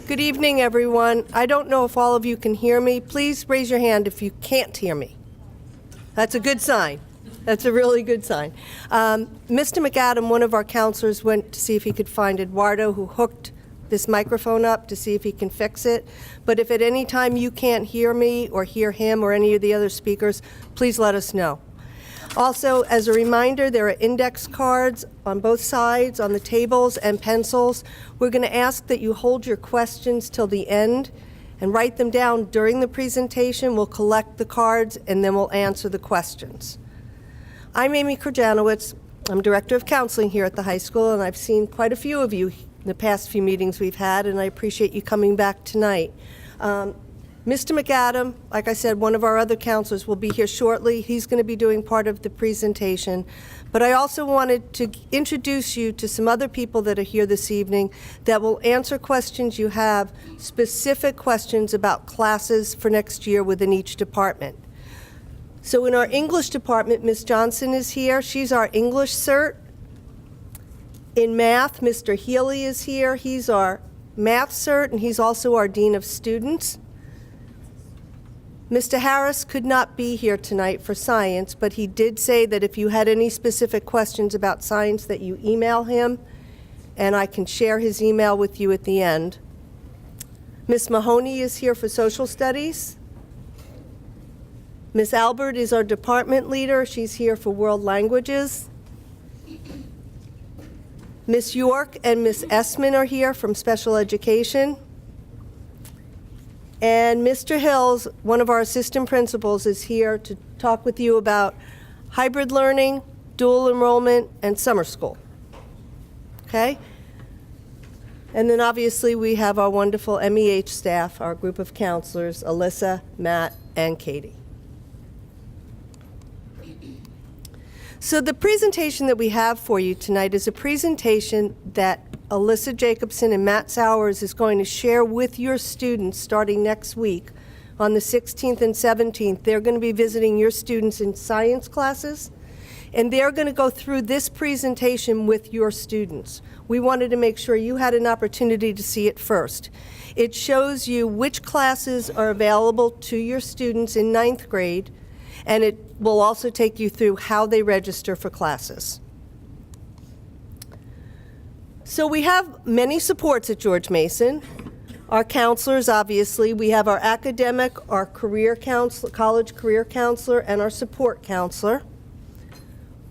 Good evening, everyone. I don't know if all of you can hear me. Please raise your hand if you can't hear me. That's a good sign. That's a really good sign. Mr. McAdam, one of our counselors, went to see if he could find Eduardo, who hooked this microphone up, to see if he can fix it. But if at any time you can't hear me or hear him or any of the other speakers, please let us know. Also, as a reminder, there are index cards on both sides, on the tables, and pencils. We're going to ask that you hold your questions till the end and write them down during the presentation. We'll collect the cards, and then we'll answer the questions. I'm Amy Kurjanowicz. I'm Director of Counseling here at the high school, and I've seen quite a few of you in the past few meetings we've had, and I appreciate you coming back tonight. Mr. McAdam, like I said, one of our other counselors, will be here shortly. He's going to be doing part of the presentation. But I also wanted to introduce you to some other people that are here this evening that will answer questions you have, specific questions about classes for next year within each department. So in our English department, Ms. Johnson is here. She's our English CIRT. In math, Mr. Healy is here. He's our math CIRT, and he's also our Dean of Students. Mr. Harris could not be here tonight for science, but he did say that if you had any specific questions about science that you email him, and I can share his email with you at the end. Ms. Mahoney is here for social studies. Ms. Albert is our department leader. She's here for world languages. Ms. York and Ms. Essman are here from special education. And Mr. Hills, one of our assistant principals, is here to talk with you about hybrid learning, dual enrollment, and summer school. Okay? And then obviously we have our wonderful MEH staff, our group of counselors, Alyssa, Matt, and Katie. So the presentation that we have for you tonight is a presentation that Alyssa Jacobson and Matt Sowers is going to share with your students starting next week on the 16th and 17th. They're going to be visiting your students in science classes, and they're going to go through this presentation with your students. We wanted to make sure you had an opportunity to see it first. It shows you which classes are available to your students in 9th grade, and it will also take you through how they register for classes. So we have many supports at George Mason. Our counselors, obviously. We have our academic, our career counselor, college career counselor, and our support counselor.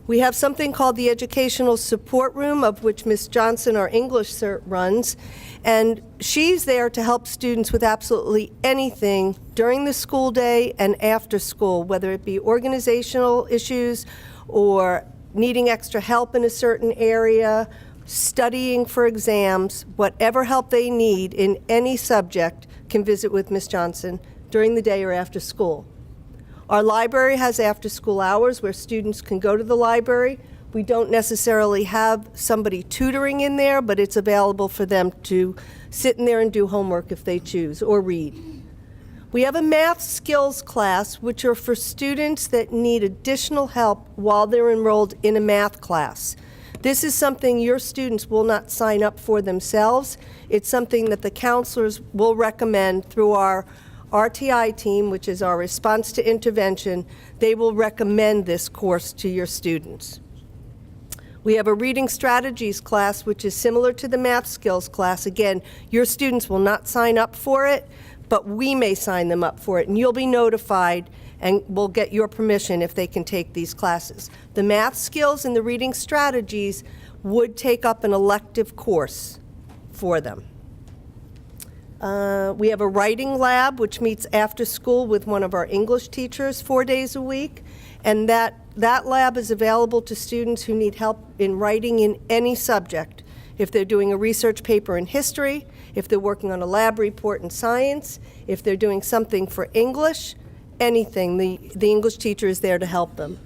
We have something called the Educational Support Room, of which Ms. Johnson, our English CIRT, runs. And she's there to help students with absolutely anything during the school day and after school, whether it be organizational issues or needing extra help in a certain area, studying for exams. Whatever help they need in any subject can visit with Ms. Johnson during the day or after school. Our library has after-school hours where students can go to the library. We don't necessarily have somebody tutoring in there, but it's available for them to sit in there and do homework if they choose, or read. We have a math skills class, which are for students that need additional help while they're enrolled in a math class. This is something your students will not sign up for themselves. It's something that the counselors will recommend through our RTI team, which is our response to intervention. They will recommend this course to your students. We have a reading strategies class, which is similar to the math skills class. Again, your students will not sign up for it, but we may sign them up for it, and you'll be notified and we'll get your permission if they can take these classes. The math skills and the reading strategies would take up an elective course for them. We have a writing lab, which meets after school with one of our English teachers 4 days a week, and that lab is available to students who need help in writing in any subject. If they're doing a research paper in history, if they're working on a lab report in science, if they're doing something for English, anything, the English teacher is there to help them.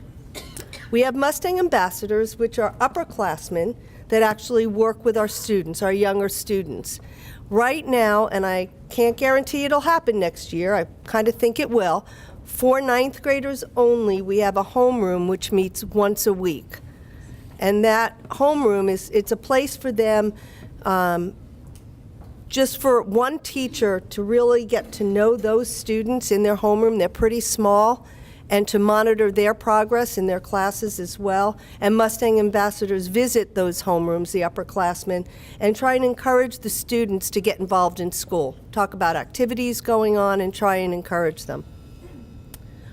We have Mustang ambassadors, which are upperclassmen that actually work with our students, our younger students. Right now, and I can't guarantee it'll happen next year, I kind of think it will, for 9th graders only, we have a homeroom which meets once a week. And that homeroom it's a place for them just for one teacher to really get to know those students in their homeroom, they're pretty small, and to monitor their progress in their classes as well. And Mustang ambassadors visit those homerooms, the upperclassmen, and try and encourage the students to get involved in school, talk about activities going on, and try and encourage them.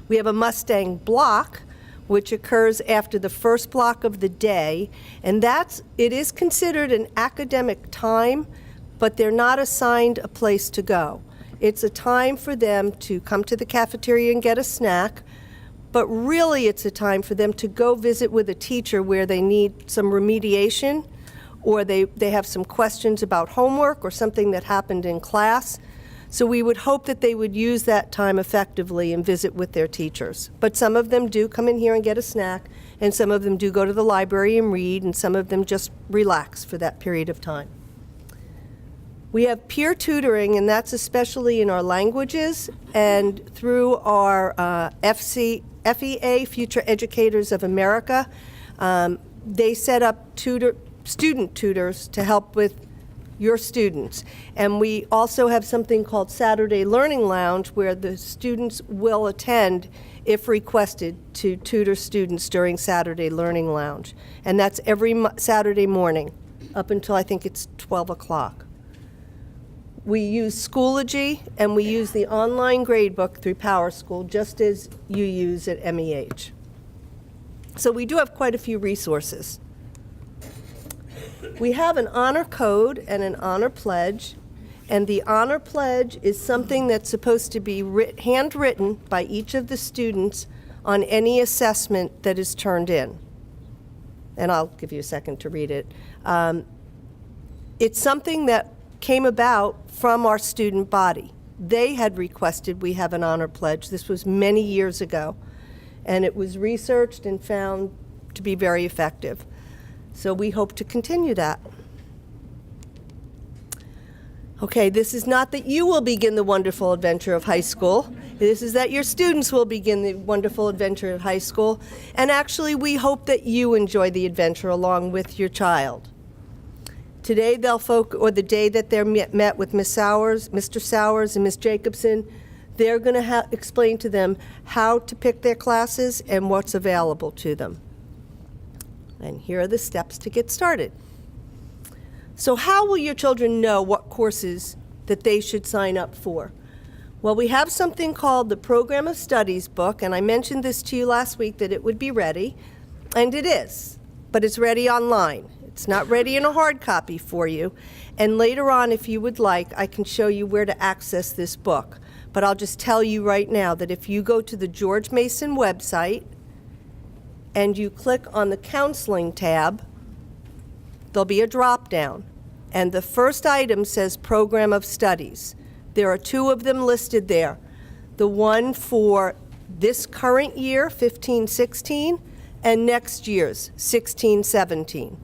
We have a Mustang block, which occurs after the first block of the day, and it is considered an academic time, but they're not assigned a place to go. It's a time for them to come to the cafeteria and get a snack, but really it's a time for them to go visit with a teacher where they need some remediation, or they have some questions about homework or something that happened in class. So we would hope that they would use that time effectively and visit with their teachers. But some of them do come in here and get a snack, and some of them do go to the library and read, and some of them just relax for that period of time. We have peer tutoring, and that's especially in our languages and through our FEA, Future Educators of America. They set up student tutors to help with your students. And we also have something called Saturday Learning Lounge, where the students will attend, if requested, to tutor students during Saturday Learning Lounge. And that's every Saturday morning up until I think it's 12 o'clock. We use Schoology, and we use the online gradebook through PowerSchool, just as you use at MEH. So we do have quite a few resources. We have an honor code and an honor pledge, and the honor pledge is something that's supposed to be handwritten by each of the students on any assessment that is turned in. And I'll give you a second to read it. It's something that came about from our student body. They had requested we have an honor pledge. This was many years ago, and it was researched and found to be very effective. So we hope to continue that. Okay, this is not that you will begin the wonderful adventure of high school. This is that your students will begin the wonderful adventure of high school. And actually, we hope that you enjoy the adventure along with your child. Today, or the day that they're met with Ms. Sowers, Mr. Sowers, and Ms. Jacobson, they're going to explain to them how to pick their classes and what's available to them. And here are the steps to get started. So how will your children know what courses that they should sign up for? Well, we have something called the Program of Studies book, and I mentioned this to you last week that it would be ready, and it is, but it's ready online. It's not ready in a hard copy for you. And later on, if you would like, I can show you where to access this book. But I'll just tell you right now that if you go to the George Mason website and you click on the Counseling tab, there'll be a drop-down. And the first item says Program of Studies. There are two of them listed there. The one for this current year, 15-16, and next year's, 16-17.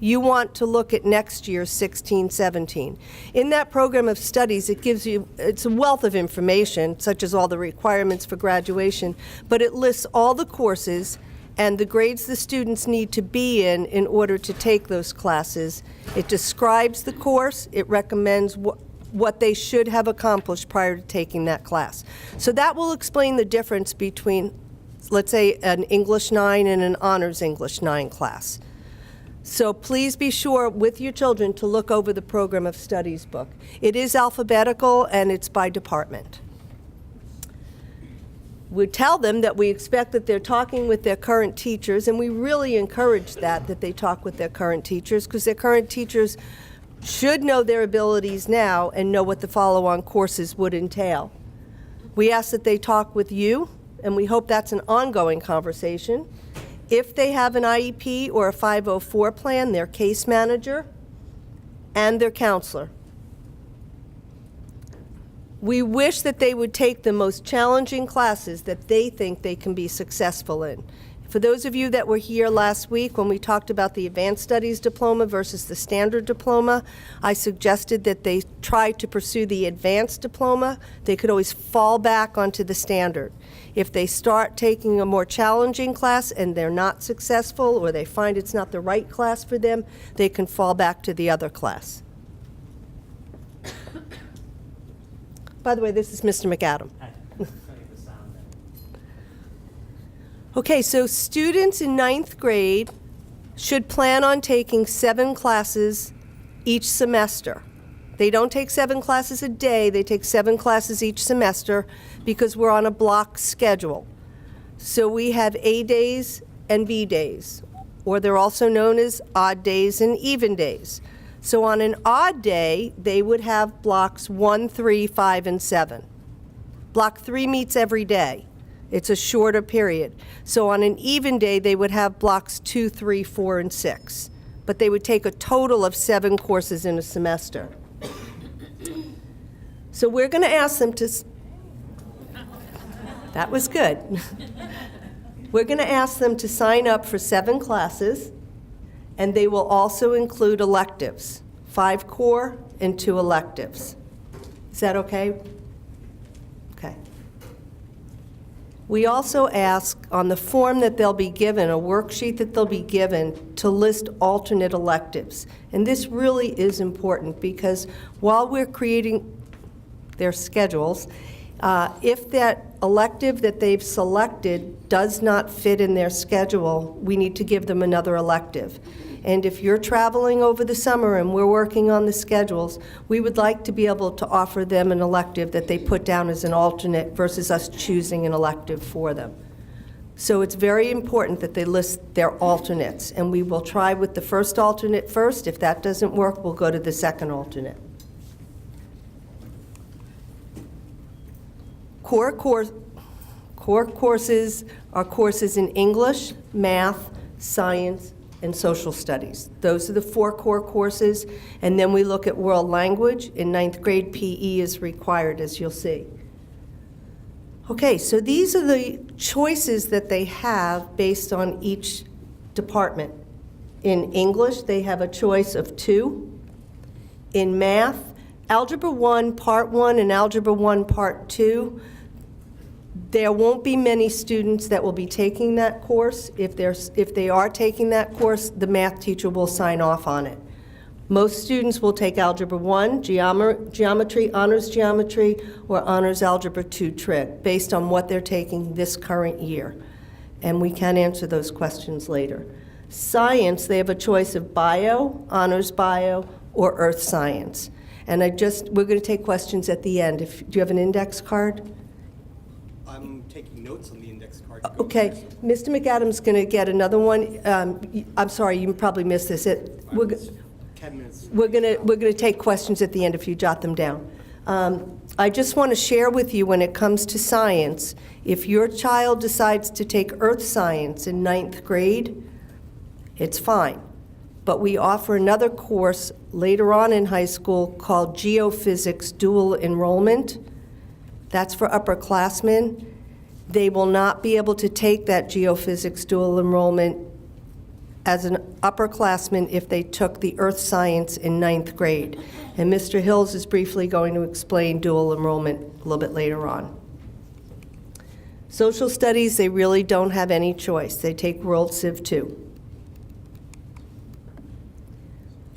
You want to look at next year's 16-17. In that program of studies, it's a wealth of information, such as all the requirements for graduation, but it lists all the courses and the grades the students need to be in order to take those classes. It describes the course. It recommends what they should have accomplished prior to taking that class. So that will explain the difference between, let's say, an English 9 and an Honors English 9 class. So please be sure with your children to look over the Program of Studies book. It is alphabetical and it's by department. We tell them that we expect that they're talking with their current teachers, and we really encourage that they talk with their current teachers, because their current teachers should know their abilities now and know what the follow-on courses would entail. We ask that they talk with you, and we hope that's an ongoing conversation. If they have an IEP or a 504 plan, their case manager and their counselor. We wish that they would take the most challenging classes that they think they can be successful in. For those of you that were here last week when we talked about the Advanced Studies Diploma versus the Standard Diploma, I suggested that they try to pursue the Advanced Diploma. They could always fall back onto the Standard. If they start taking a more challenging class and they're not successful, or they find it's not the right class for them, they can fall back to the other class. By the way, this is Mr. McAdam. Hi. Turning the sound down. Okay, so students in ninth grade should plan on taking 7 classes each semester. They don't take 7 classes a day, they take 7 classes each semester because we're on a block schedule. So we have A days and B days, or they're also known as odd days and even days. So on an odd day, they would have blocks 1, 3, 5, and 7. Block 3 meets every day. It's a shorter period. So on an even day, they would have blocks 2, 3, 4, and 6. But they would take a total of 7 courses in a semester. So we're going to ask them to, that was good. We're going to ask them to sign up for 7 classes, and they will also include electives, 5 core and 2 electives. Is that okay? Okay. We also ask on the form that they'll be given, a worksheet that they'll be given, to list alternate electives. And this really is important because while we're creating their schedules, if that elective that they've selected does not fit in their schedule, we need to give them another elective. And if you're traveling over the summer and we're working on the schedules, we would like to be able to offer them an elective that they put down as an alternate versus us choosing an elective for them. So it's very important that they list their alternates, and we will try with the first alternate first. If that doesn't work, we'll go to the second alternate. Core courses are courses in English, math, science, and social studies. Those are the 4 core courses, and then we look at world language. In 9th grade, PE is required, as you'll see. Okay, so these are the choices that they have based on each department. In English, they have a choice of 2. In math, Algebra 1 Part 1 and Algebra 1 Part 2, there won't be many students that will be taking that course. If they are taking that course, the math teacher will sign off on it. Most students will take Algebra 1, Geometry, Honors Geometry, or Honors Algebra 2 Trig, based on what they're taking this current year. And we can answer those questions later. Science, they have a choice of Bio, Honors Bio, or Earth Science. And we're going to take questions at the end. Do you have an index card? I'm taking notes on the index card. Okay, Mr. McAdam's going to get another one. I'm sorry, you probably missed this. 10 minutes. We're going to take questions at the end if you jot them down. I just want to share with you, when it comes to science, if your child decides to take earth science in 9th grade, it's fine. But we offer another course later on in high school called Geophysics Dual Enrollment. That's for upperclassmen. They will not be able to take that Geophysics Dual Enrollment as an upperclassman if they took the earth science in 9th grade. And Mr. Hills is briefly going to explain dual enrollment a little bit later on. Social studies, they really don't have any choice. They take World Civ 2.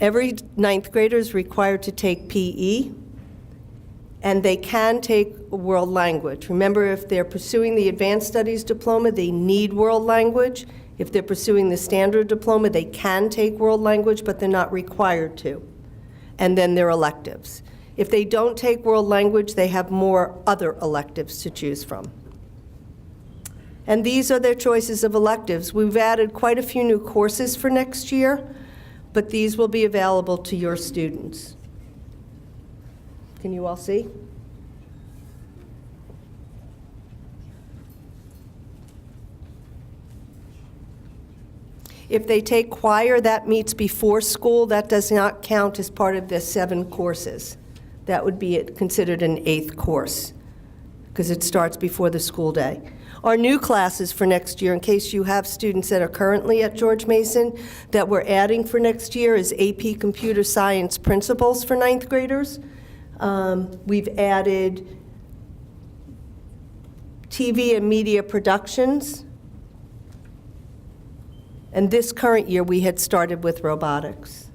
Every 9th grader is required to take PE, and they can take world language. Remember, if they're pursuing the Advanced Studies diploma, they need world language. If they're pursuing the standard diploma, they can take world language, but they're not required to. And then their electives. If they don't take world language, they have more other electives to choose from. And these are their choices of electives. We've added quite a few new courses for next year, but these will be available to your students. Can you all see? If they take choir, that meets before school. That does not count as part of the 7 courses. That would be considered an 8th course because it starts before the school day. Our new classes for next year, in case you have students that are currently at George Mason, that we're adding for next year is AP Computer Science Principles for 9th graders. We've added TV and media productions. And this current year, we had started with robotics.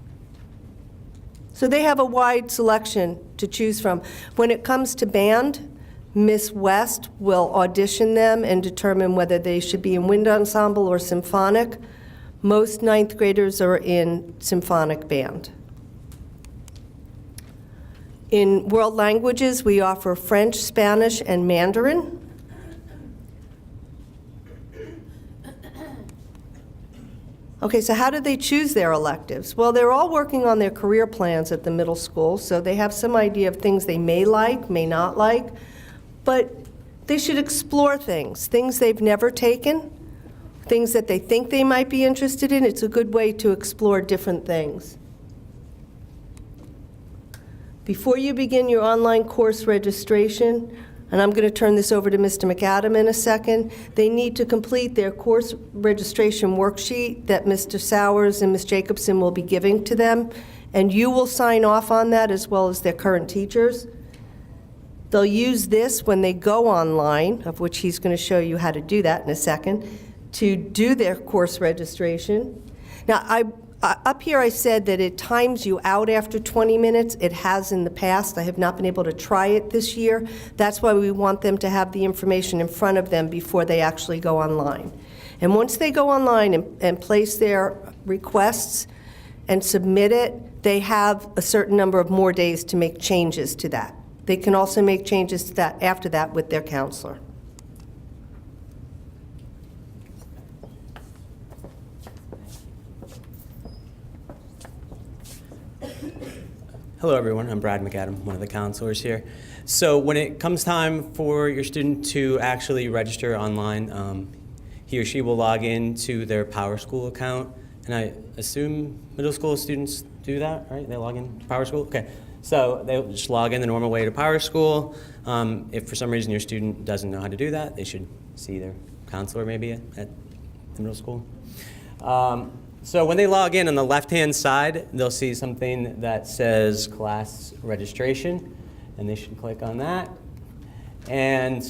So they have a wide selection to choose from. When it comes to band, Miss West will audition them and determine whether they should be in wind ensemble or symphonic. Most ninth graders are in symphonic band. In world languages, we offer French, Spanish, and Mandarin. Okay, so how do they choose their electives? Well, they're all working on their career plans at the middle school, so they have some idea of things they may like, may not like, but they should explore things they've never taken, things that they think they might be interested in. It's a good way to explore different things. Before you begin your online course registration, and I'm going to turn this over to Mr. McAdam in a second, they need to complete their course registration worksheet that Mr. Sowers and Ms. Jacobson will be giving to them, and you will sign off on that as well as their current teachers. They'll use this when they go online, of which he's going to show you how to do that in a second, to do their course registration. Now, up here I said that it times you out after 20 minutes. It has in the past. I have not been able to try it this year. That's why we want them to have the information in front of them before they actually go online. And once they go online and place their requests and submit it, they have a certain number of more days to make changes to that. They can also make changes to that after that with their counselor. Hello everyone, I'm Brad McAdam, one of the counselors here. So when it comes time for your student to actually register online, he or she will log in to their PowerSchool account, and I assume middle school students do that, right? They log in to PowerSchool? Okay, so they'll just log in the normal way to PowerSchool. If for some reason your student doesn't know how to do that, they should see their counselor maybe at the middle school. So when they log in, on the left-hand side, they'll see something that says class registration, and they should click on that. And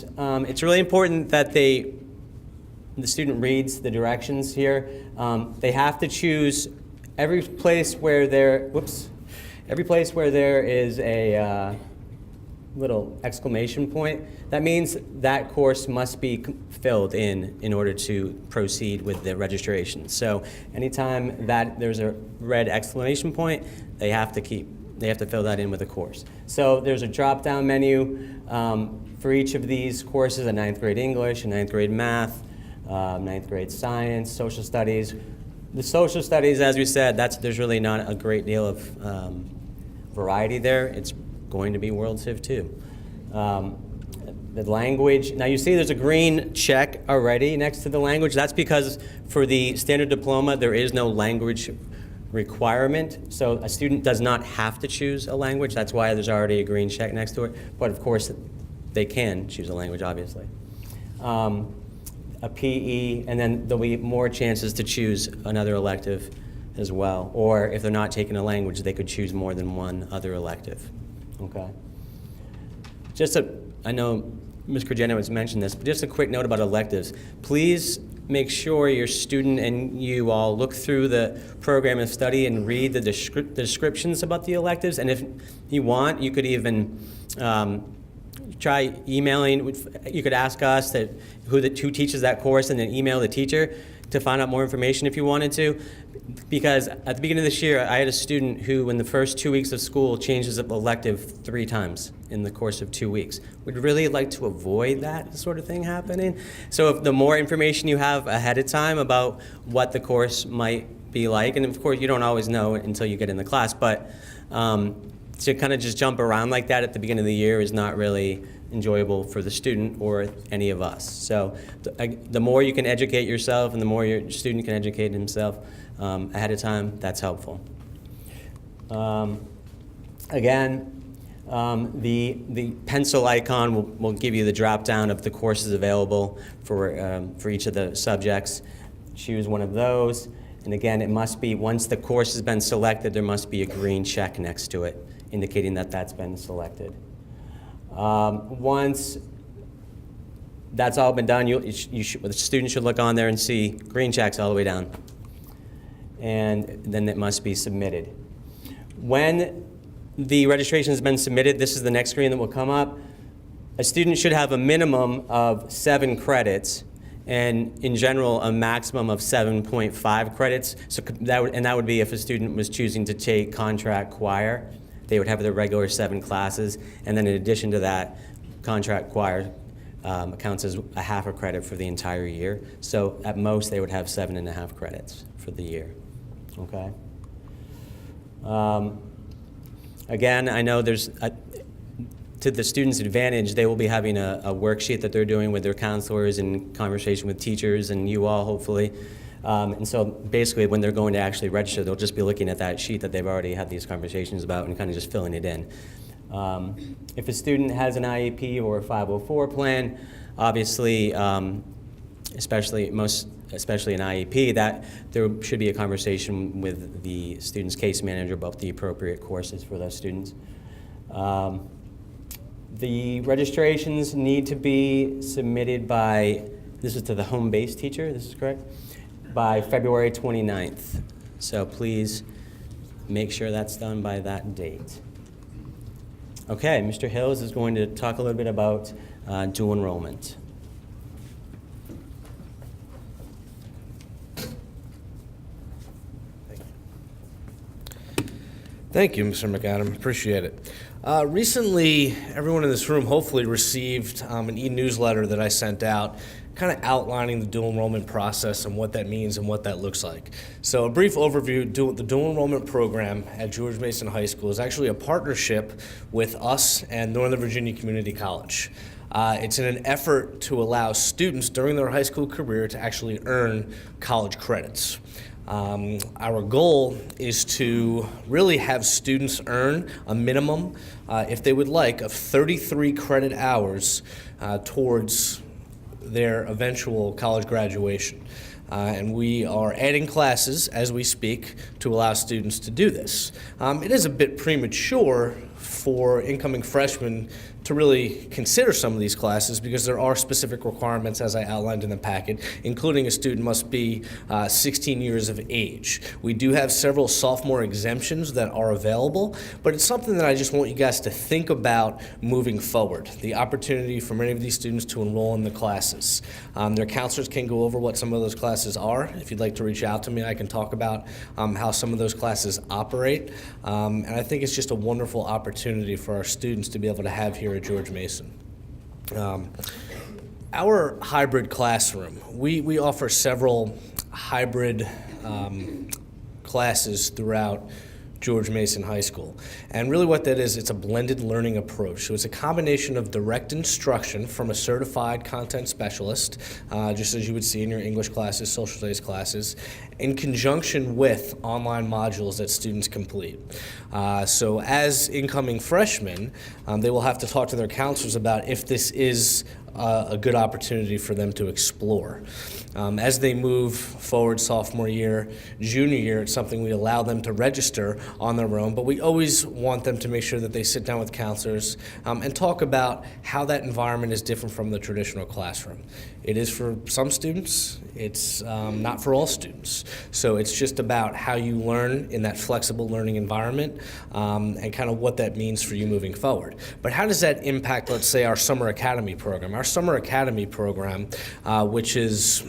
it's really important that the student reads the directions here. They have to choose every place where there is a little exclamation point. That means that course must be filled in order to proceed with the registration. So anytime that there's a red exclamation point, they have to fill that in with the course. So there's a drop-down menu for each of these courses: a 9th grade English, a 9th grade math, 9th grade science, social studies. The social studies, as we said, there's really not a great deal of variety there. It's going to be World Civ 2. The language, now you see there's a green check already next to the language. That's because for the standard diploma, there is no language requirement. So a student does not have to choose a language. That's why there's already a green check next to it. But of course, they can choose a language, obviously. A PE, and then there'll be more chances to choose another elective as well. Or if they're not taking a language, they could choose more than one other elective. Okay. I know Ms. Kurjanowicz has mentioned this, but just a quick note about electives. Please make sure your student and you all look through the program of study and read the descriptions about the electives. And if you want, you could even try emailing. You could ask us who teaches that course, and then email the teacher to find out more information if you wanted to. Because at the beginning of this year, I had a student who, in the first 2 weeks of school, changed his elective 3 times in the course of 2 weeks. We'd really like to avoid that sort of thing happening. So if the more information you have ahead of time about what the course might be like, and of course you don't always know until you get in the class, but to kind of just jump around like that at the beginning of the year is not really enjoyable for the student or any of us. So the more you can educate yourself and the more your student can educate himself ahead of time, that's helpful. Again, the pencil icon will give you the drop down of the courses available for each of the subjects. Choose one of those, and again, it must be, once the course has been selected, there must be a green check next to it indicating that that's been selected. Once that's all been done, the student should look on there and see green checks all the way down, and then it must be submitted. When the registration has been submitted, this is the next screen that will come up. A student should have a minimum of 7 credits, and in general, a maximum of 7.5 credits. So that would be if a student was choosing to take contract choir, they would have their regular 7 classes, and then in addition to that, contract choir counts as a half a credit for the entire year. So at most, they would have 7.5 credits for the year. Okay. Again, I know to the students' advantage, they will be having a worksheet that they're doing with their counselors in conversation with teachers and you all, hopefully. And so basically, when they're going to actually register, they'll just be looking at that sheet that they've already had these conversations about and kind of just filling it in. If a student has an IEP or a 504 plan, obviously, especially an IEP, that there should be a conversation with the student's case manager about the appropriate courses for those students. The registrations need to be submitted by, this is to the home base teacher, this is correct, by February 29th. So please make sure that's done by that date. Okay, Mr. Hills is going to talk a little bit about dual enrollment. Thank you, Mr. McAdam. Appreciate it. Recently, everyone in this room hopefully received an e-newsletter that I sent out kind of outlining the dual enrollment process and what that means and what that looks like. So a brief overview, the dual enrollment program at George Mason High School is actually a partnership with us and Northern Virginia Community College. It's in an effort to allow students during their high school career to actually earn college credits. Our goal is to really have students earn a minimum, if they would like, of 33 credit hours towards their eventual college graduation. And we are adding classes as we speak to allow students to do this. It is a bit premature for incoming freshmen to really consider some of these classes because there are specific requirements as I outlined in the packet, including a student must be 16 years of age. We do have several sophomore exemptions that are available, but it's something that I just want you guys to think about moving forward, the opportunity for many of these students to enroll in the classes. Their counselors can go over what some of those classes are. If you'd like to reach out to me, I can talk about how some of those classes operate. And I think it's just a wonderful opportunity for our students to be able to have here at George Mason. Our hybrid classroom, we offer several hybrid classes throughout George Mason High School. And really what that is, it's a blended learning approach. So it's a combination of direct instruction from a certified content specialist, just as you would see in your English classes, social studies classes, in conjunction with online modules that students complete. So as incoming freshmen, they will have to talk to their counselors about if this is a good opportunity for them to explore. As they move forward sophomore year, junior year, it's something we allow them to register on their own, but we always want them to make sure that they sit down with counselors and talk about how that environment is different from the traditional classroom. It is for some students, it's not for all students. So it's just about how you learn in that flexible learning environment and kind of what that means for you moving forward. But how does that impact, let's say, our Summer Academy program? Our Summer Academy program, which is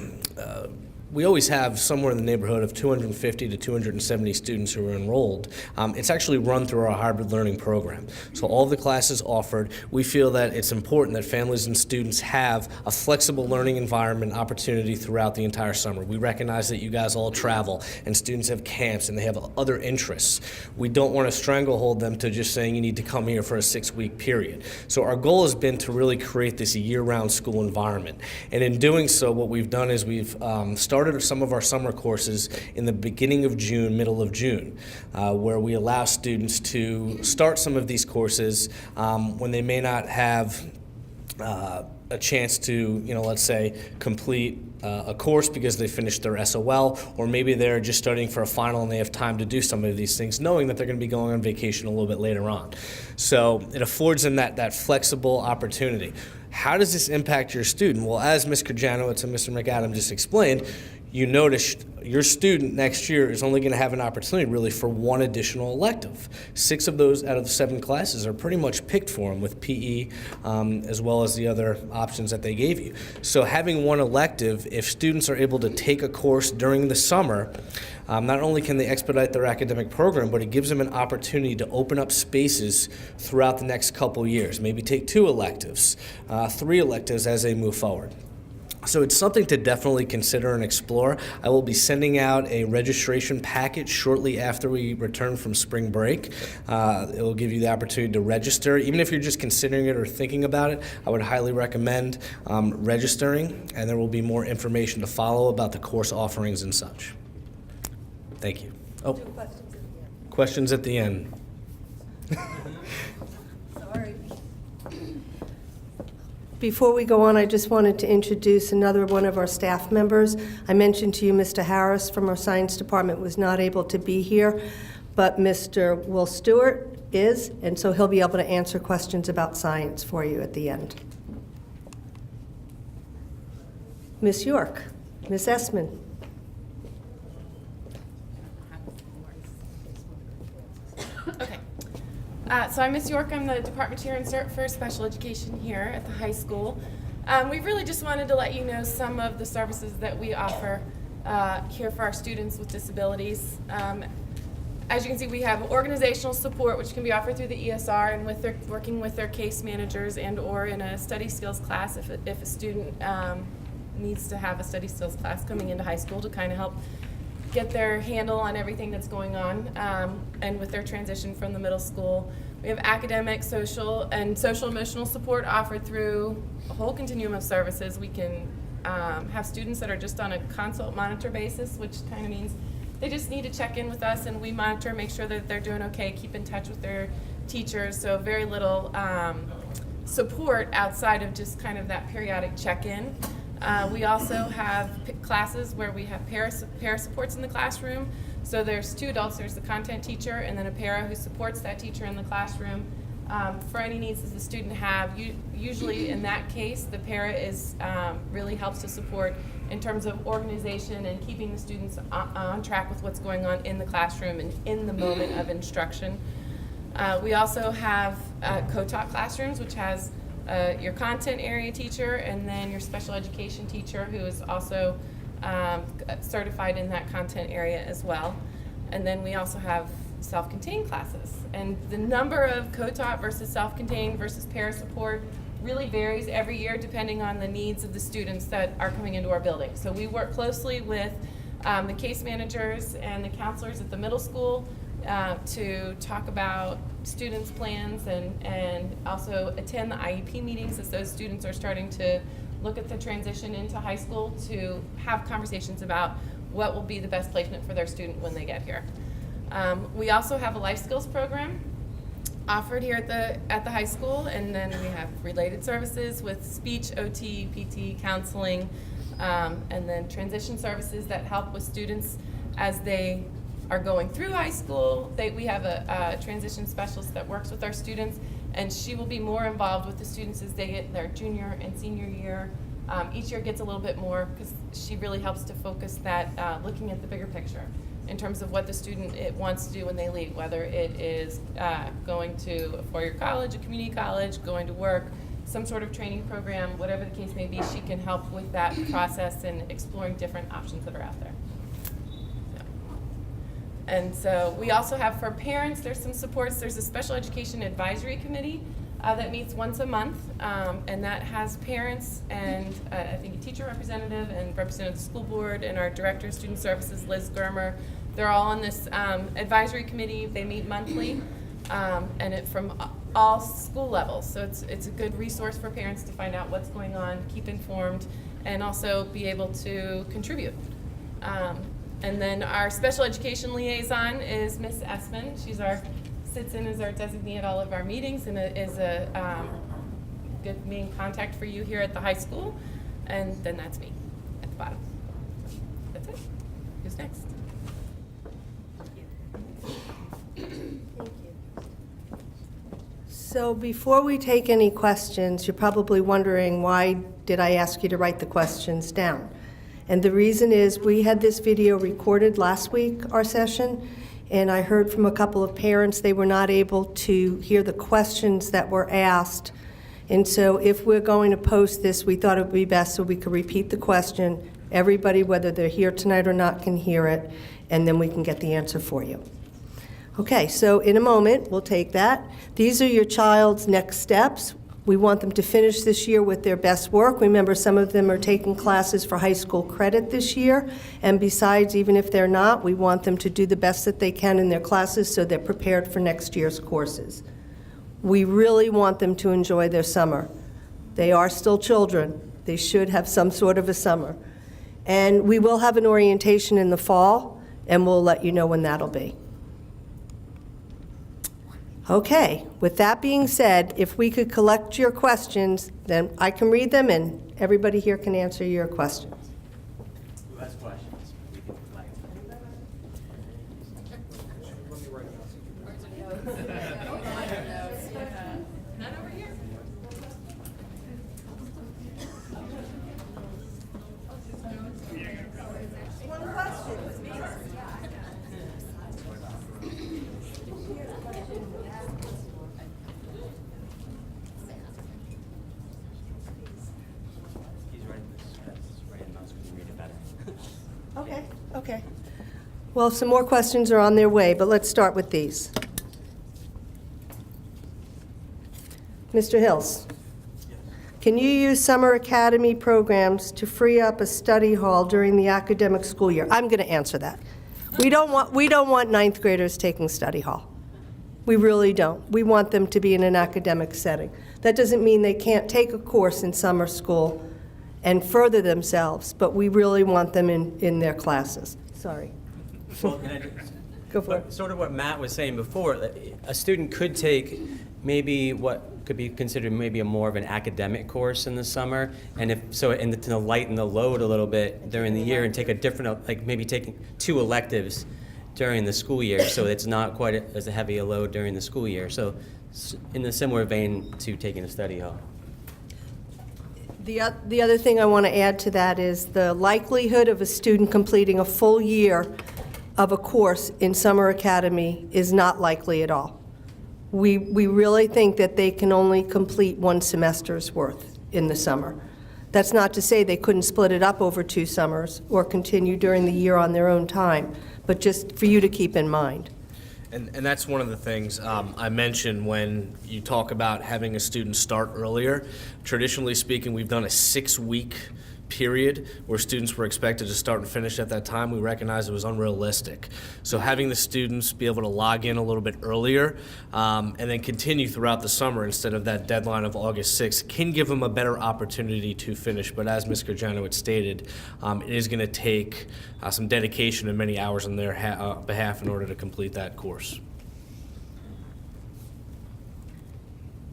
we always have somewhere in the neighborhood of 250 to 270 students who are enrolled. It's actually run through our hybrid learning program. So all of the classes offered, we feel that it's important that families and students have a flexible learning environment opportunity throughout the entire summer. We recognize that you guys all travel and students have camps and they have other interests. We don't want to stranglehold them to just saying you need to come here for a 6-week period. So our goal has been to really create this year-round school environment. And in doing so, what we've done is we've started some of our summer courses in the beginning of June, middle of June, where we allow students to start some of these courses when they may not have a chance to, let's say, complete a course because they finished their SOL, or maybe they're just studying for a final and they have time to do some of these things, knowing that they're going to be going on vacation a little bit later on. So it affords them that flexible opportunity. How does this impact your student? Well, as Ms. Krajanowicz and Mr. McAdam just explained, you notice your student next year is only going to have an opportunity really for one additional elective. 6 of those out of the 7 classes are pretty much picked for him with PE as well as the other options that they gave you. So having one elective, if students are able to take a course during the summer, not only can they expedite their academic program, but it gives them an opportunity to open up spaces throughout the next couple years. Maybe take 2 electives, 3 electives as they move forward. So it's something to definitely consider and explore. I will be sending out a registration packet shortly after we return from spring break. It will give you the opportunity to register. Even if you're just considering it or thinking about it, I would highly recommend registering, and there will be more information to follow about the course offerings and such. Thank you. Oh, questions at the end. Sorry. Before we go on, I just wanted to introduce another one of our staff members. I mentioned to you Mr. Harris from our science department was not able to be here, but Mr. Will Stewart is, and so he'll be able to answer questions about science for you at the end. Ms. York, Ms. Essman. Okay. So I'm Ms. York. I'm the department chair in CIRT for special education here at the high school. We really just wanted to let you know some of the services that we offer here for our students with disabilities. As you can see, we have organizational support, which can be offered through the ESR and with working with their case managers and or in a study skills class if a student needs to have a study skills class coming into high school to kind of help get their handle on everything that's going on and with their transition from the middle school. We have academic, social, and social emotional support offered through a whole continuum of services. We can have students that are just on a consult monitor basis, which kind of means they just need to check in with us and we monitor, make sure that they're doing okay, keep in touch with their teachers. So very little support outside of just kind of that periodic check-in. We also have classes where we have para supports in the classroom. So there's 2 adults, there's the content teacher and then a para who supports that teacher in the classroom for any needs that the student have. Usually in that case, the para is really helps to support in terms of organization and keeping the students on track with what's going on in the classroom and in the moment of instruction. We also have co-taught classrooms, which has your content area teacher and then your special education teacher who is also certified in that content area as well. And then we also have self-contained classes. And the number of co-taught versus self-contained versus para support really varies every year depending on the needs of the students that are coming into our building. So we work closely with the case managers and the counselors at the middle school to talk about students' plans and also attend the IEP meetings as those students are starting to look at the transition into high school to have conversations about what will be the best placement for their student when they get here. We also have a life skills program offered here at the high school, and then we have related services with speech, OT, PT, counseling, and then transition services that help with students as they are going through high school. We have a transition specialist that works with our students, and she will be more involved with the students as they get their junior and senior year. Each year gets a little bit more because she really helps to focus that, looking at the bigger picture in terms of what the student wants to do when they leave, whether it is going to a four-year college, a community college, going to work, some sort of training program, whatever the case may be, she can help with that process and exploring different options that are out there. And so we also have for parents, there's some supports. There's a special education advisory committee that meets once a month, and that has parents and I think a teacher representative and representative of the school board and our director of student services, Liz Germer. They're all on this advisory committee. They meet monthly, and it from all school levels. So it's a good resource for parents to find out what's going on, keep informed, and also be able to contribute. And then our special education liaison is Miss Essman. Sits in as our designee at all of our meetings and is a good main contact for you here at the high school. And then that's me at the bottom. That's it. Who's next? So So before we take any questions, you're probably wondering, why did I ask you to write the questions down? And the reason is, we had this video recorded last week, our session, and I heard from a couple of parents they were not able to hear the questions that were asked. And so if we're going to post this, we thought it would be best so we could repeat the question. Everybody, whether they're here tonight or not, can hear it, and then we can get the answer for you. Okay, so in a moment, we'll take that. These are your child's next steps. We want them to finish this year with their best work. Remember, some of them are taking classes for high school credit this year, and besides, even if they're not, we want them to do the best that they can in their classes so they're prepared for next year's courses. We really want them to enjoy their summer. They are still children. They should have some sort of a summer. And we will have an orientation in the fall, and we'll let you know when that'll be. Okay, with that being said, if we could collect your questions, then I can read them and everybody here can answer your questions. Who has questions? We can collect. He's writing this. Writing those. We can read it better. Okay. Well, some more questions are on their way, but let's start with these. Mr. Hills, can you use summer academy programs to free up a study hall during the academic school year? I'm going to answer that. We don't want ninth graders taking study hall. We really don't. We want them to be in an academic setting. That doesn't mean they can't take a course in summer school and further themselves, but we really want them in their classes. Sorry. Well, can I just- Go for it. Sort of what Matt was saying before, that a student could take maybe what could be considered maybe a more of an academic course in the summer, and if so, and to lighten the load a little bit during the year and take a different, like maybe taking 2 electives during the school year, so it's not quite as heavy a load during the school year. So in a similar vein to taking a study hall. The other thing I want to add to that is the likelihood of a student completing a full year of a course in summer academy is not likely at all. We really think that they can only complete 1 semester's worth in the summer. That's not to say they couldn't split it up over 2 summers or continue during the year on their own time, but just for you to keep in mind. And that's one of the things I mentioned when you talk about having a student start earlier. Traditionally speaking, we've done a 6-week period where students were expected to start and finish at that time. We recognized it was unrealistic. So having the students be able to log in a little bit earlier and then continue throughout the summer instead of that deadline of August 6th can give them a better opportunity to finish. But as Ms. Garjanowicz stated, it is going to take some dedication and many hours on their behalf in order to complete that course.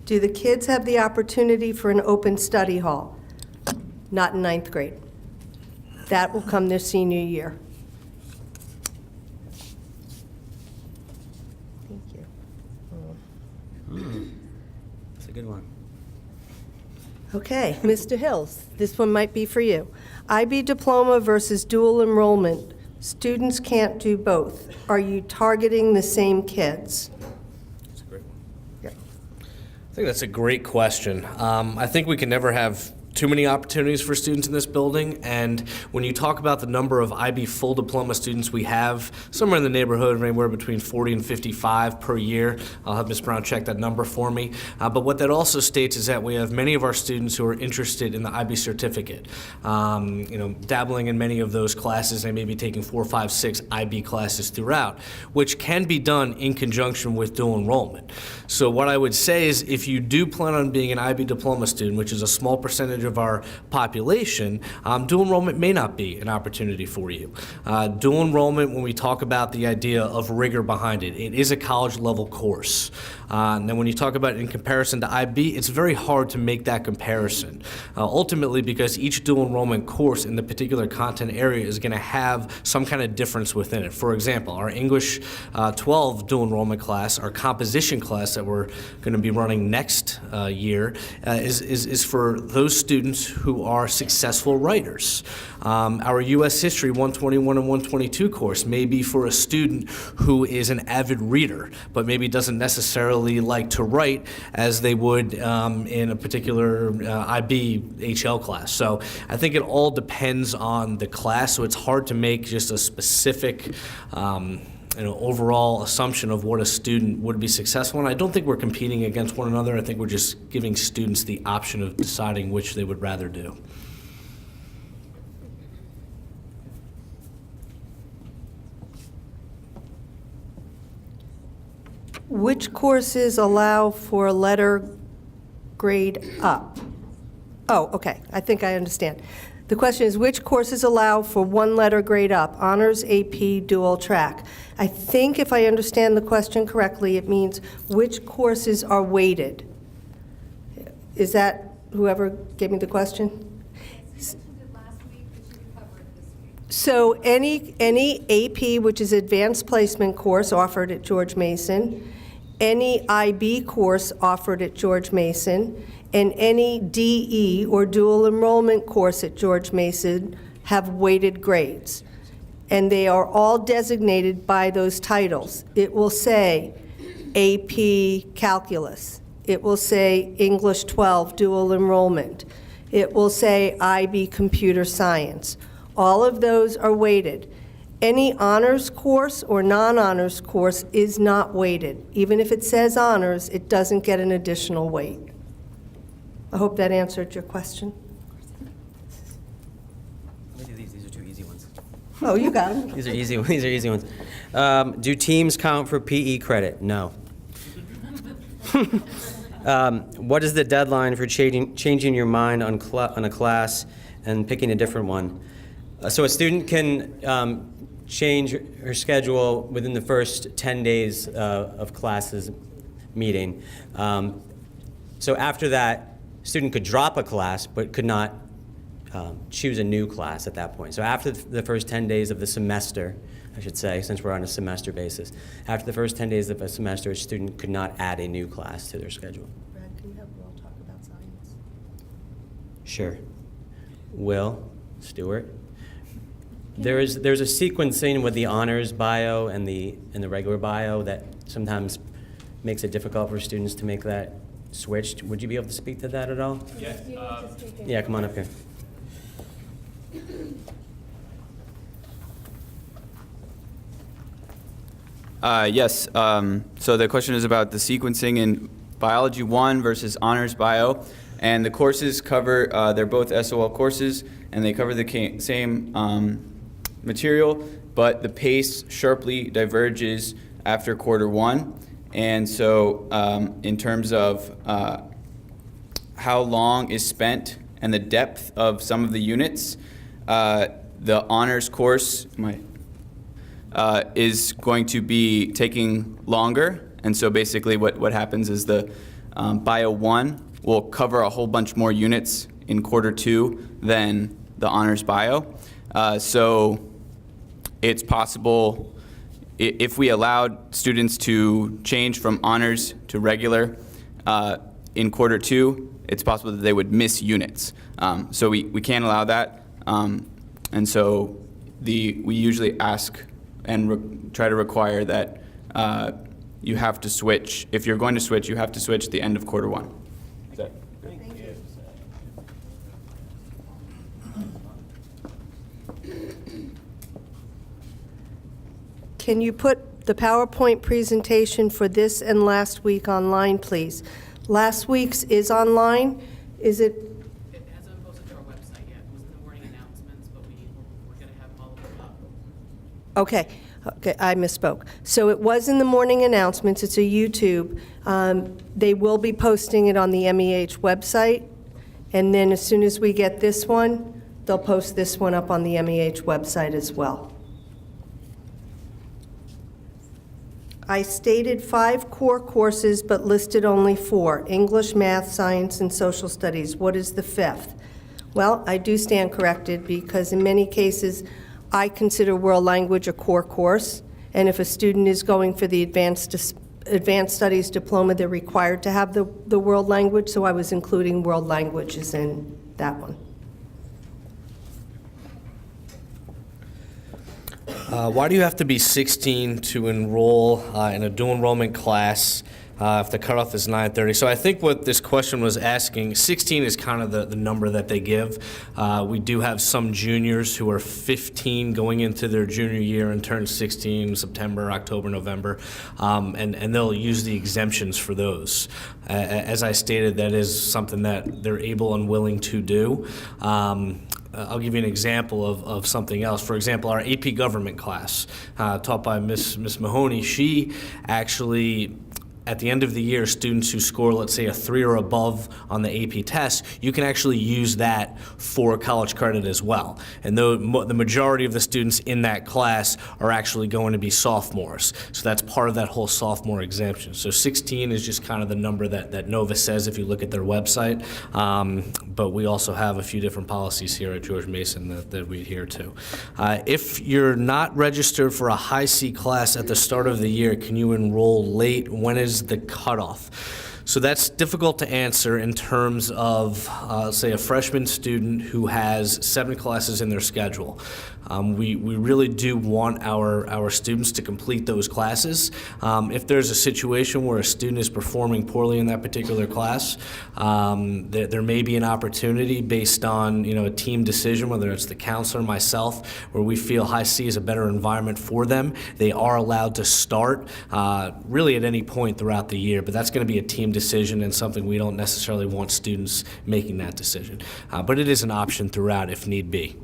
Do the kids have the opportunity for an open study hall? Not in 9th grade. That will come their senior year. Thank you. That's a good one. Okay, Mr. Hills, this one might be for you. IB diploma versus dual enrollment. Students can't do both. Are you targeting the same kids? That's a great one. Yeah. I think that's a great question. I think we can never have too many opportunities for students in this building, and when you talk about the number of IB full diploma students we have, somewhere in the neighborhood of anywhere between 40 and 55 per year. I'll have Ms. Brown check that number for me. But what that also states is that we have many of our students who are interested in the IB certificate, dabbling in many of those classes and maybe taking 4, 5, 6 IB classes throughout, which can be done in conjunction with dual enrollment. So what I would say is if you do plan on being an IB diploma student, which is a small percentage percentage of our population, dual enrollment may not be an opportunity for you. Dual enrollment, when we talk about the idea of rigor behind it, it is a college level course. Now when you talk about it in comparison to IB, it's very hard to make that comparison. Ultimately, because each dual enrollment course in the particular content area is going to have some kind of difference within it. For example, our English 12 dual enrollment class, our composition class that we're going to be running next year is for those students who are successful writers. Our U.S. History 121 and 122 course may be for a student who is an avid reader, but maybe doesn't necessarily like to write as they would in a particular IB HL class. So I think it all depends on the class, so it's hard to make just a specific overall assumption of what a student would be successful in. I don't think we're competing against one another. I think we're just giving students the option of deciding which they would rather do. Which courses allow for letter grade up? Oh, okay, I think I understand. The question is, which courses allow for one letter grade up? Honors, AP, dual track. I think if I understand the question correctly, it means which courses are weighted. Is that whoever gave me the question? So any AP, which is advanced placement course offered at George Mason, any IB course offered at George Mason, and any DE or dual enrollment course at George Mason have weighted grades. And they are all designated by those titles. It will say AP Calculus. It will say English 12 dual enrollment. It will say IB Computer Science. All of those are weighted. Any honors course or non-honors course is not weighted. Even if it says honors, it doesn't get an additional weight. I hope that answered your question. These are two easy ones. Oh, you got them. These are easy. These are easy ones. Do teams count for PE credit? No. What is the deadline for changing your mind on a class and picking a different one? So a student can change her schedule within the first 10 days of classes meeting. So after that, student could drop a class but could not choose a new class at that point. So after the first 10 days of the semester, I should say, since we're on a semester basis, after the first 10 days of a semester, a student could not add a new class to their schedule. Brad, can you have Will talk about science? Sure. Will, Stuart. There's a sequencing with the honors bio and the regular bio that sometimes makes it difficult for students to make that switch. Would you be able to speak to that at all? Yes. Yeah, come on up here. Yes. So the question is about the sequencing in Biology 1 versus Honors Bio. And the courses cover, they're both SOL courses, and they cover the same material, but the pace sharply diverges after quarter one. And so in terms of how long is spent and the depth of some of the units, the honors course is going to be taking longer. And so basically what happens is the Bio 1 will cover a whole bunch more units in quarter two than the honors bio. So it's possible, if we allowed students to change from honors to regular in quarter two, it's possible that they would miss units. So we can't allow that. And so we usually ask and try to require that you have to switch. If you're going to switch, you have to switch at the end of quarter one. Is that? Thank you. Can you put the PowerPoint presentation for this and last week online, please? Last week's is online. Is it? It hasn't posted to our website yet. It was in the morning announcements, but we're going to have all of them up. Okay, I misspoke. So it was in the morning announcements. It's a YouTube. They will be posting it on the MEH website, And then as soon as we get this one, they'll post this one up on the MEH website as well. I stated 5 core courses, but listed only 4: English, math, science, and social studies. What is the 5th? Well, I do stand corrected because in many cases, I consider world language a core course, and if a student is going for the advanced studies diploma, they're required to have the world language, so I was including world languages in that one. Why do you have to be 16 to enroll in a dual enrollment class if the cutoff is 9:30? So I think what this question was asking, 16 is kind of the number that they give. We do have some juniors who are 15 going into their junior year and turn 16 September, October, November, and they'll use the exemptions for those. As I stated, that is something that they're able and willing to do. I'll give you an example of something else. For example, our AP Government class, taught by Miss Mahoney, she actually, at the end of the year, students who score, let's say, a 3 or above on the AP test, you can actually use that for college credit as well. And the majority of the students in that class are actually going to be sophomores. So that's part of that whole sophomore exemption. So 16 is just kind of the number that Nova says if you look at their website. But we also have a few different policies here at George Mason that we adhere to. If you're not registered for a high C class at the start of the year, can you enroll late? When is the cutoff? So that's difficult to answer in terms of, say, a freshman student who has 7 classes in their schedule. We really do want our students to complete those classes. If there's a situation where a student is performing poorly in that particular class, there may be an opportunity based on a team decision, whether it's the counselor, myself, where we feel high C is a better environment for them. They are allowed to start really at any point throughout the year, but that's going to be a team decision and something we don't necessarily want students making that decision. But it is an option throughout if need be.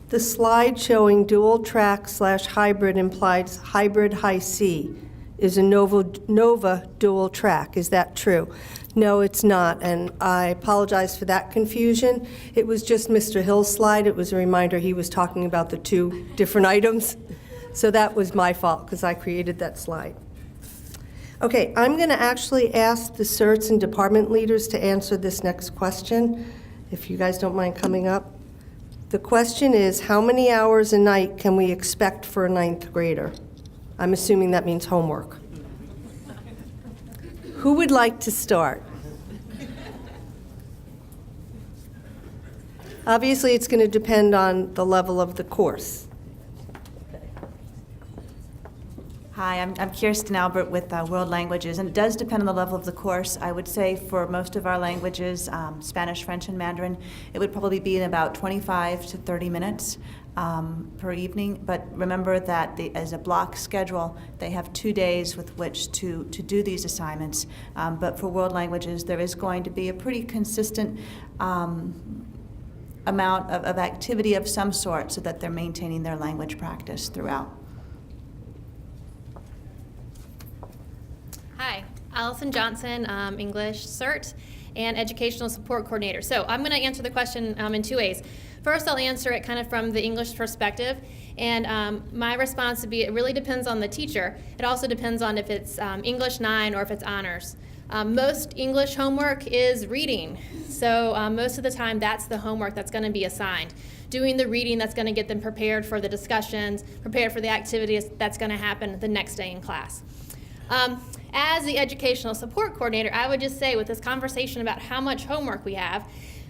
The slide showing dual track / hybrid implies hybrid high C is a Nova dual track. Is that true? No, it's not, and I apologize for that confusion. It was just Mr. Hill's slide. It was a reminder he was talking about the 2 different items. So that was my fault because I created that slide. Okay, I'm going to actually ask the CIRTs and department leaders to answer this next question, if you guys don't mind coming up. The question is, how many hours a night can we expect for a 9th grader? I'm assuming that means homework. Who would like to start? Obviously, it's going to depend on the level of the course. Hi, I'm Kirsten Albert with World Languages, and it does depend on the level of the course. I would say for most of our languages, Spanish, French, and Mandarin, it would probably be in about 25 to 30 minutes per evening. But remember that as a block schedule, they have 2 days with which to do these assignments. But for World Languages, there is going to be a pretty consistent amount of activity of some sort so that they're maintaining their language practice throughout. Hi, Allison Johnson, English CIRT and Educational Support Coordinator. So I'm going to answer the question in 2 ways. First, I'll answer it kind of from the English perspective, and my response would be it really depends on the teacher. It also depends on if it's English 9 or if it's honors. Most English homework is reading, so most of the time that's the homework that's going to be assigned. Doing the reading that's going to get them prepared for the discussions, prepared for the activities that's going to happen the next day in class. As the Educational Support Coordinator, I would just say with this conversation about how much homework we have,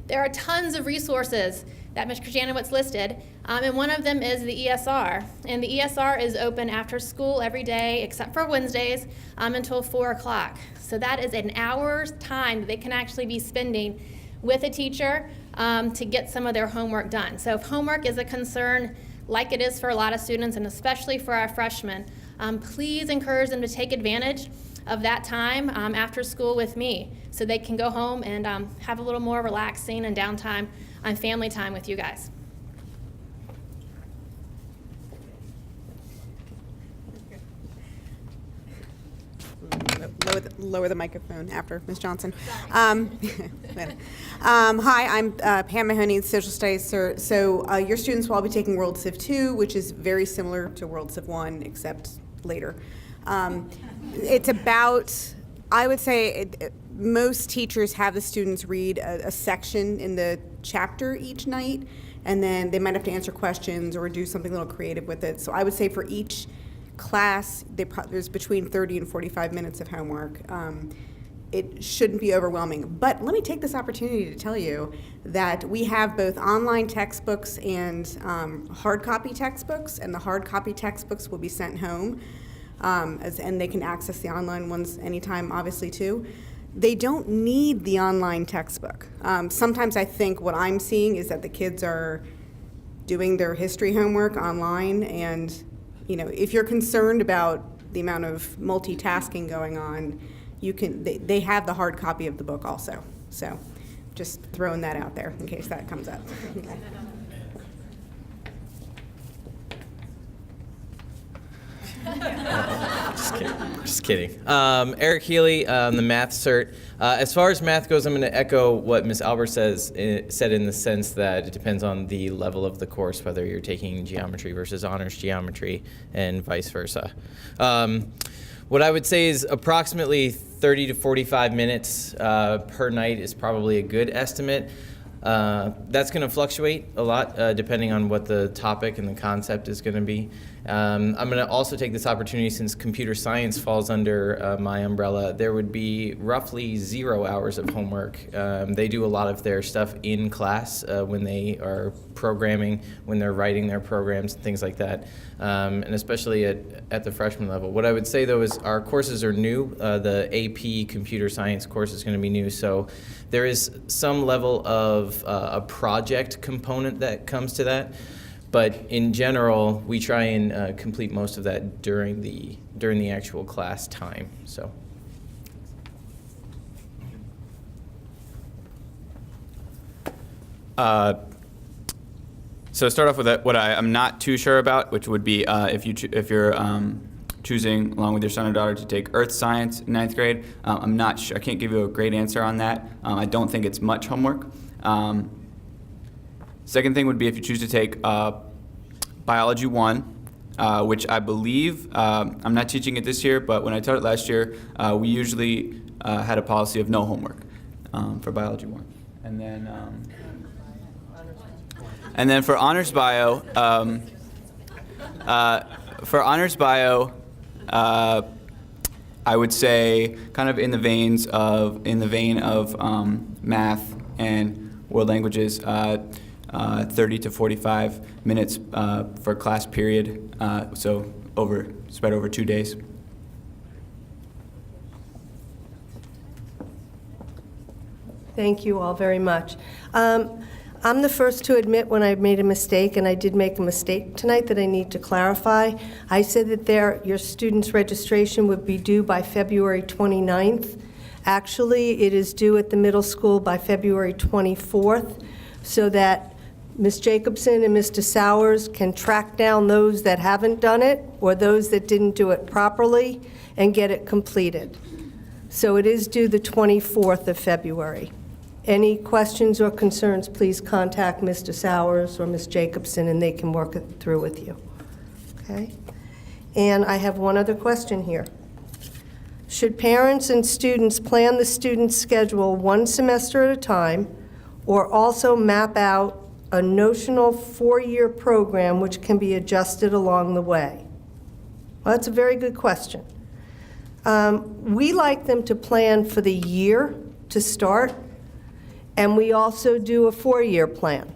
there are tons of resources that Ms. Krzyzanowicz listed, and one of them is the ESR. And the ESR is open after school every day except for Wednesdays until 4 o'clock. So that is an hour's time that they can actually be spending with a teacher to get some of their homework done. So if homework is a concern, like it is for a lot of students, and especially for our freshmen, please encourage them to take advantage of that time after school with me so they can go home and have a little more relaxing and downtime and family time with you guys. lower the microphone after Ms. Johnson. Hi, I'm Pam Mahoney, Social Studies. So your students will all be taking World Civ 2, which is very similar to World Civ 1, except later. It's about, I would say, most teachers have the students read a section in the chapter each night, and then they might have to answer questions or do something a little creative with it. So I would say for each class, there's between 30 and 45 minutes of homework. It shouldn't be overwhelming. But let me take this opportunity to tell you that we have both online textbooks and hard copy textbooks, and the hard copy textbooks will be sent home, and they can access the online ones anytime, obviously, too. They don't need the online textbook. Sometimes I think what I'm seeing is that the kids are doing their history homework online, and if you're concerned about the amount of multitasking going on, they have the hard copy of the book also. So just throwing that out there in case that comes up. Okay. Just kidding. Eric Healy, the math cert. As far as math goes, I'm going to echo what Ms. Albert said in the sense that it depends on the level of the course, whether you're taking geometry versus honors geometry and vice versa. What I would say is approximately 30 to 45 minutes per night is probably a good estimate. That's going to fluctuate a lot depending on what the topic and the concept is going to be. I'm going to also take this opportunity, since computer science falls under my umbrella, there would be roughly 0 hours of homework. They do a lot of their stuff in class when they are programming, when they're writing their programs and things like that, and especially at the freshman level. What I would say, though, is our courses are new. The AP computer science course is going to be new, so there is some level of a project component that comes to that. But in general, we try and complete most of that during the actual class time. So. So start off with what I'm not too sure about, which would be if you're choosing, along with your son or daughter, to take Earth Science in 9th grade. I'm not sure. I can't give you a great answer on that. I don't think it's much homework. Second thing would be if you choose to take Biology 1, which I believe, I'm not teaching it this year, but when I taught it last year, we usually had a policy of no homework for Biology 1. And then for Honors Bio, I would say kind of in the vein of math and world languages, 30 to 45 minutes for class period, so spread over 2 days. Thank you all very much. I'm the first to admit when I made a mistake, and I did make a mistake tonight that I need to clarify. I said that your students' registration would be due by February 29th. Actually, it is due at the middle school by February 24th, so that Ms. Jacobson and Mr. Sowers can track down those that haven't done it or those that didn't do it properly and get it completed. So it is due the 24th of February. Any questions or concerns, please contact Mr. Sowers or Ms. Jacobson, and they can work it through with you. Okay? And I have one other question here. Should parents and students plan the student's schedule one semester at a time, or also map out a notional 4-year program which can be adjusted along the way? Well, that's a very good question. We like them to plan for the year to start, and we also do a 4-year plan,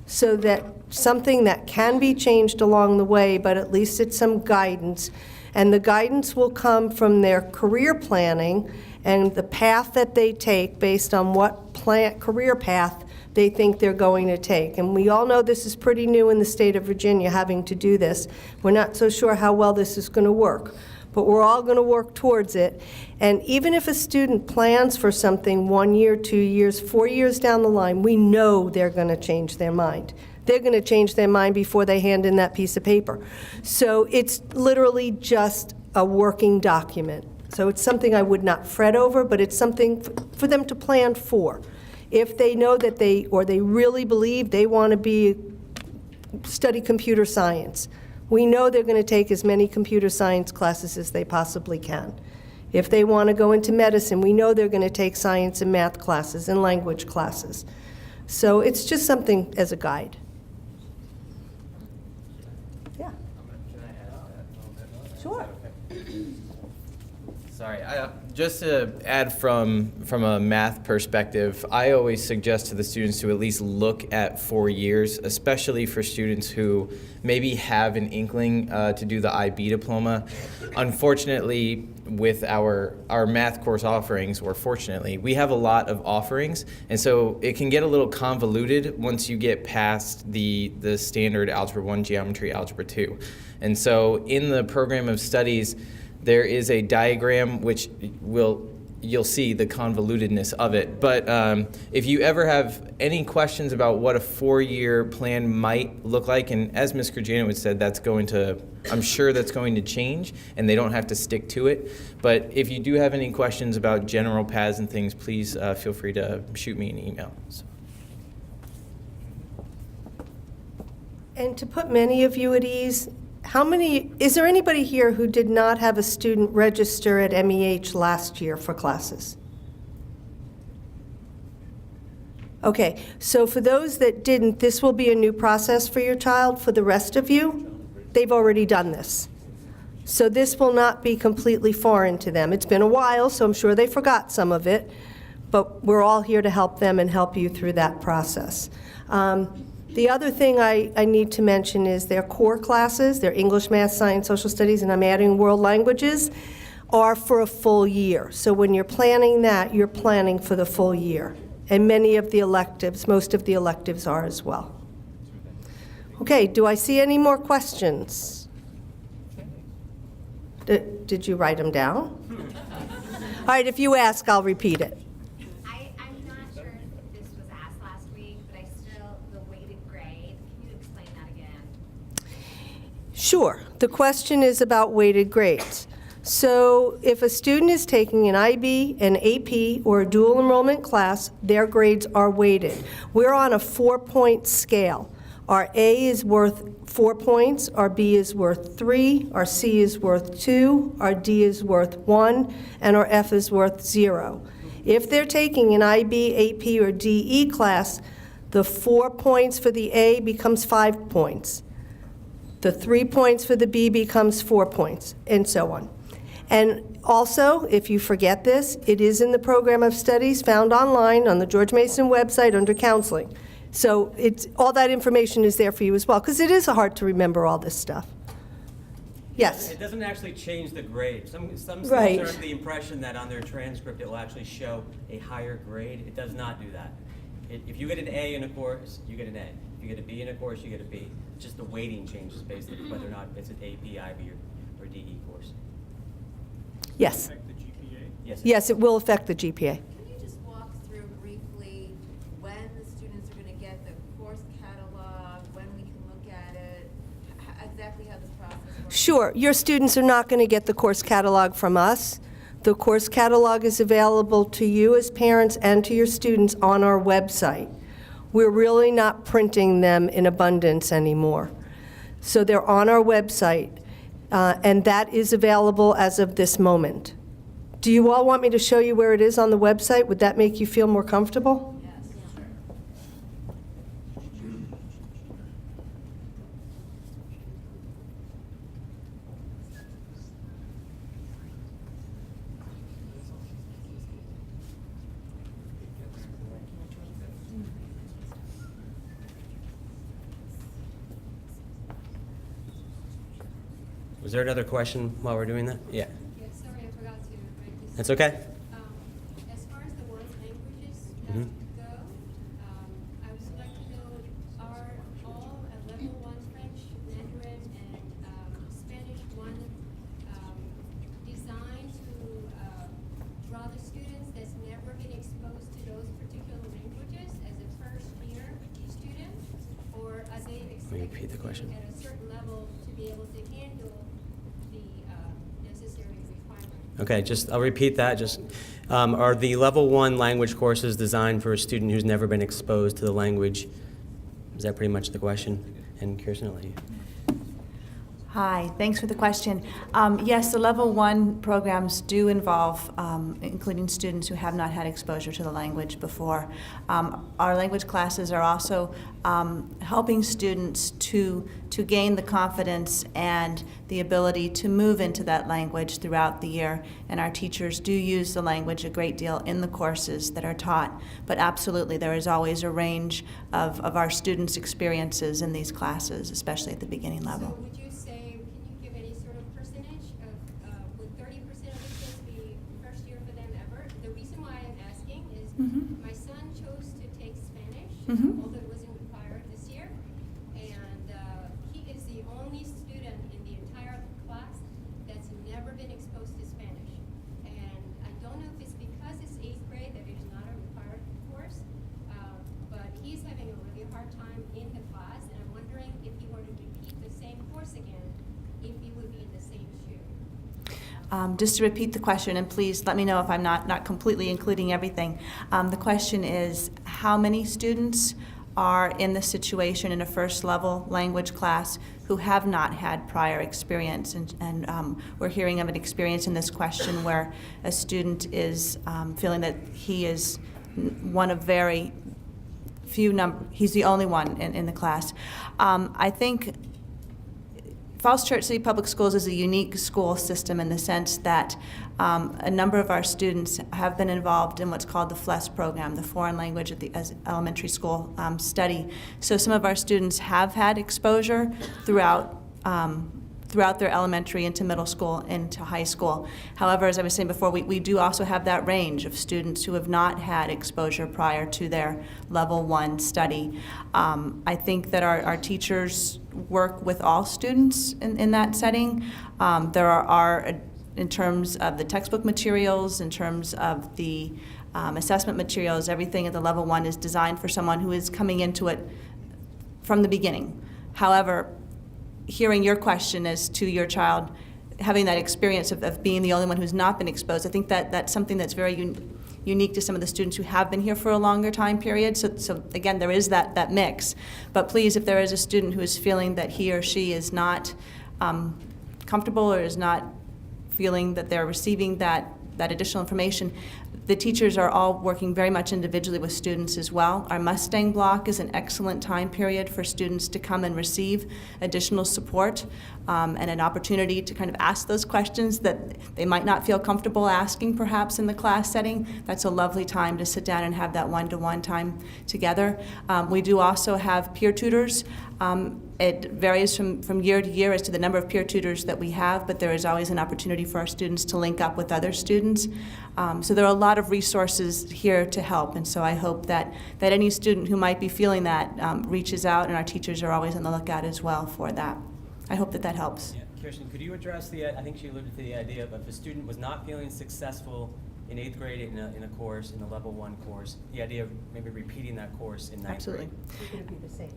so that something that can be changed along the way, but at least it's some guidance. And the guidance will come from their career planning and the path that they take based on what career path they think they're going to take. And we all know this is pretty new in the state of Virginia, having to do this. We're not so sure how well this is going to work, but we're all going to work towards it. And even if a student plans for something 1 year, 2 years, 4 years down the line, we know they're going to change their mind. They're going to change their mind before they hand in that piece of paper. So it's literally just a working document. So it's something I would not fret over, but it's something for them to plan for. If they know that they really believe they want to study computer science, we know they're going to take as many computer science classes as they possibly can. If they want to go into medicine, we know they're going to take science and math classes and language classes. So it's just something as a guide. Yeah. Sure. Sorry, just to add from a math perspective, I always suggest to the students to at least look at 4 years, especially for students who maybe have an inkling to do the IB diploma. Unfortunately, with our math course offerings, or fortunately, we have a lot of offerings, and so it can get a little convoluted once you get past the standard Algebra 1, Geometry, Algebra 2. And so in the program of studies, there is a diagram which you'll see the convolutedness of it. But if you ever have any questions about what a 4-year plan might look like, and as Ms. Krajanovic said, I'm sure that's going to change, and they don't have to stick to it. But if you do have any questions about general paths and things, please feel free to shoot me an email. So. And to put many of you at ease, is there anybody here who did not have a student register at MEH last year for classes? Okay, so for those that didn't, this will be a new process for your child. For the rest of you, they've already done this. So this will not be completely foreign to them. It's been a while, so I'm sure they forgot some of it, but we're all here to help them and help you through that process. The other thing I need to mention is their core classes, their English, Math, Science, Social Studies, and I'm adding world languages, are for a full year. So when you're planning that, you're planning for the full year. And many of the electives, most of the electives are as well. Okay, do I see any more questions? Did you write them down? All right, if you ask, I'll repeat it. I'm not sure if this was asked last week, but the weighted grade, can you explain that again? Sure. The question is about weighted grades. So if a student is taking an IB, an AP, or a dual enrollment class, their grades are weighted. We're on a 4-point scale. Our A is worth 4 points, our B is worth 3, our C is worth 2, our D is worth 1, and our F is worth 0. If they're taking an IB, AP, or DE class, the 4 points for the A becomes 5 points. The 3 points for the B becomes 4 points, and so on. And also, if you forget this, it is in the program of studies found online on the George Mason website under counseling. So all that information is there for you as well, because it is hard to remember all this stuff. Yes? It doesn't actually change the grade. Some students Right. are under the impression that on their transcript it will actually show a higher grade. It does not do that. If you get an A in a course, you get an A. If you get a B in a course, you get a B. Just the weighting changes based on whether or not it's an AP, IB, or DE course. Yes. Yes. Yes, it will affect the GPA. Can you just walk through briefly when the students are going to get the course catalog, when we can look at it, exactly how this process works? Sure. Your students are not going to get the course catalog from us. The course catalog is available to you as parents and to your students on our website. We're really not printing them in abundance anymore. So they're on our website, and that is available as of this moment. Do you all want me to show you where it is on the website? Would that make you feel more comfortable? Was there another question while we're doing that? Yeah. Yeah, sorry, I forgot to write this. That's okay. As far as the world languages go, I would like to know, are all at level 1 French, Mandarin, and Spanish 1 designed to draw the students that's never been exposed to those particular languages as a first-year student? Or are they expected to be at a certain level to be able to handle the necessary requirements? Okay, I'll repeat that. Are the level 1 language courses designed for a student who's never been exposed to the language? Is that pretty much the question? And Kirsten, I'll let you. Hi, thanks for the question. Yes, the level 1 programs do involve including students who have not had exposure to the language before. Our language classes are also helping students to gain the confidence and the ability to move into that language throughout the year. And our teachers do use the language a great deal in the courses that are taught. But absolutely, there is always a range of our students' experiences in these classes, especially at the beginning level. So would you say, can you give any sort of percentage of, would 30% of the kids be first year for them ever? The reason why I'm asking is my son chose to take Spanish, although it wasn't required this year, and he is the only student in the entire class that's never been exposed to Spanish. And I don't know if it's because it's 8th grade that it is not a required course, but he's having a really hard time in the class, and I'm wondering if he were to repeat the same course again, if he would be in the same shoe. Just to repeat the question, and please let me know if I'm not completely including everything. The question is, how many students are in the situation in a first level language class who have not had prior experience? And we're hearing of an experience in this question where a student is feeling that he is one of very few he's the only one in the class. I think Falls Church City Public Schools is a unique school system in the sense that a number of our students have been involved in what's called the FLES program, the foreign language at the elementary school study. So some of our students have had exposure throughout their elementary into middle school into high school. However, as I was saying before, we do also have that range of students who have not had exposure prior to their level 1 study. I think that our teachers work with all students in that setting. There are, in terms of the textbook materials, in terms of the assessment materials, everything at the level 1 is designed for someone who is coming into it from the beginning. However, hearing your question as to your child having that experience of being the only one who's not been exposed, I think that's something that's very unique to some of the students who have been here for a longer time period. So again, there is that mix. But please, if there is a student who is feeling that he or she is not comfortable or is not feeling that they're receiving that additional information, the teachers are all working very much individually with students as well. Our Mustang block is an excellent time period for students to come and receive additional support and an opportunity to kind of ask those questions that they might not feel comfortable asking perhaps in the class setting. That's a lovely time to sit down and have that one-to-one time together. We do also have peer tutors. It varies from year to year as to the number of peer tutors that we have, but there is always an opportunity for our students to link up with other students. So there are a lot of resources here to help, and so I hope that any student who might be feeling that reaches out, and our teachers are always on the lookout as well for that. I hope that helps. Yeah. Kirsten, could you address I think she alluded to the idea of if a student was not feeling successful in 8th grade in a course, in the level 1 course, the idea of maybe repeating that course in 9th Absolutely. grade? Would it be the same?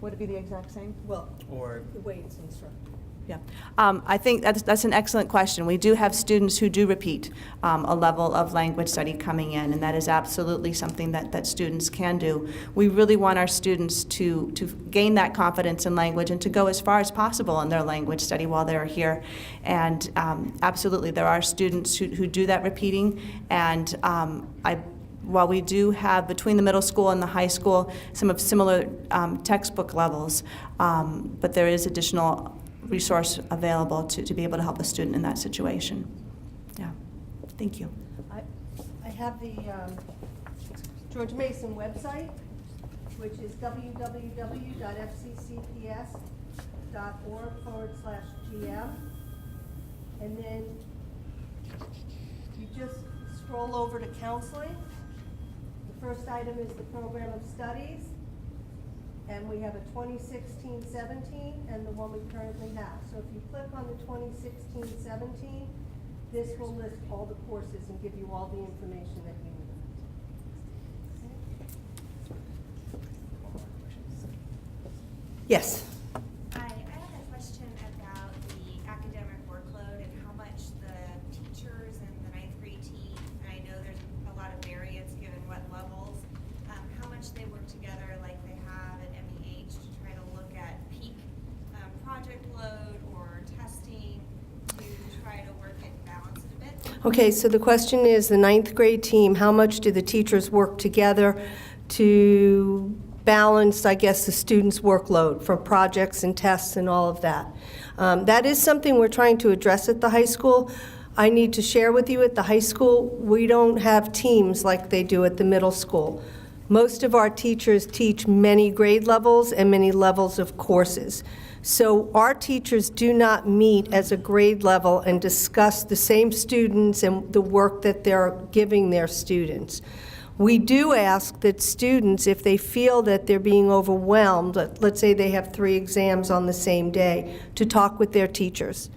Would it be the exact same? Well, Or the way it's instructed. Yeah, I think that's an excellent question. We do have students who do repeat a level of language study coming in, and that is absolutely something that students can do. We really want our students to gain that confidence in language and to go as far as possible in their language study while they're here. And absolutely, there are students who do that repeating, and while we do have between the middle school and the high school some of similar textbook levels, but there is additional resource available to be able to help a student in that situation. Yeah, thank you. I have the George Mason website, which is www.fccps.org/GM. And then you just scroll over to counseling. The first item is the program of studies. And we have a 2016-17 and the one we currently have. So if you click on the 2016-17, this will list all the courses and give you all the information that you need. Yes. Hi, I had a question about the academic workload and how much the teachers Okay, so the question is, the ninth grade team, how much do the teachers work together to balance, I guess, the students' workload for projects and tests and all of that? That is something we're trying to address at the high school. I need to share with you, at the high school, we don't have teams like they do at the middle school. Most of our teachers teach many grade levels and many levels of courses. So our teachers do not meet as a grade level and discuss the same students and the work that they're giving their students. We do ask that students, if they feel that they're being overwhelmed, let's say they have 3 exams on the same day, to talk with their teachers.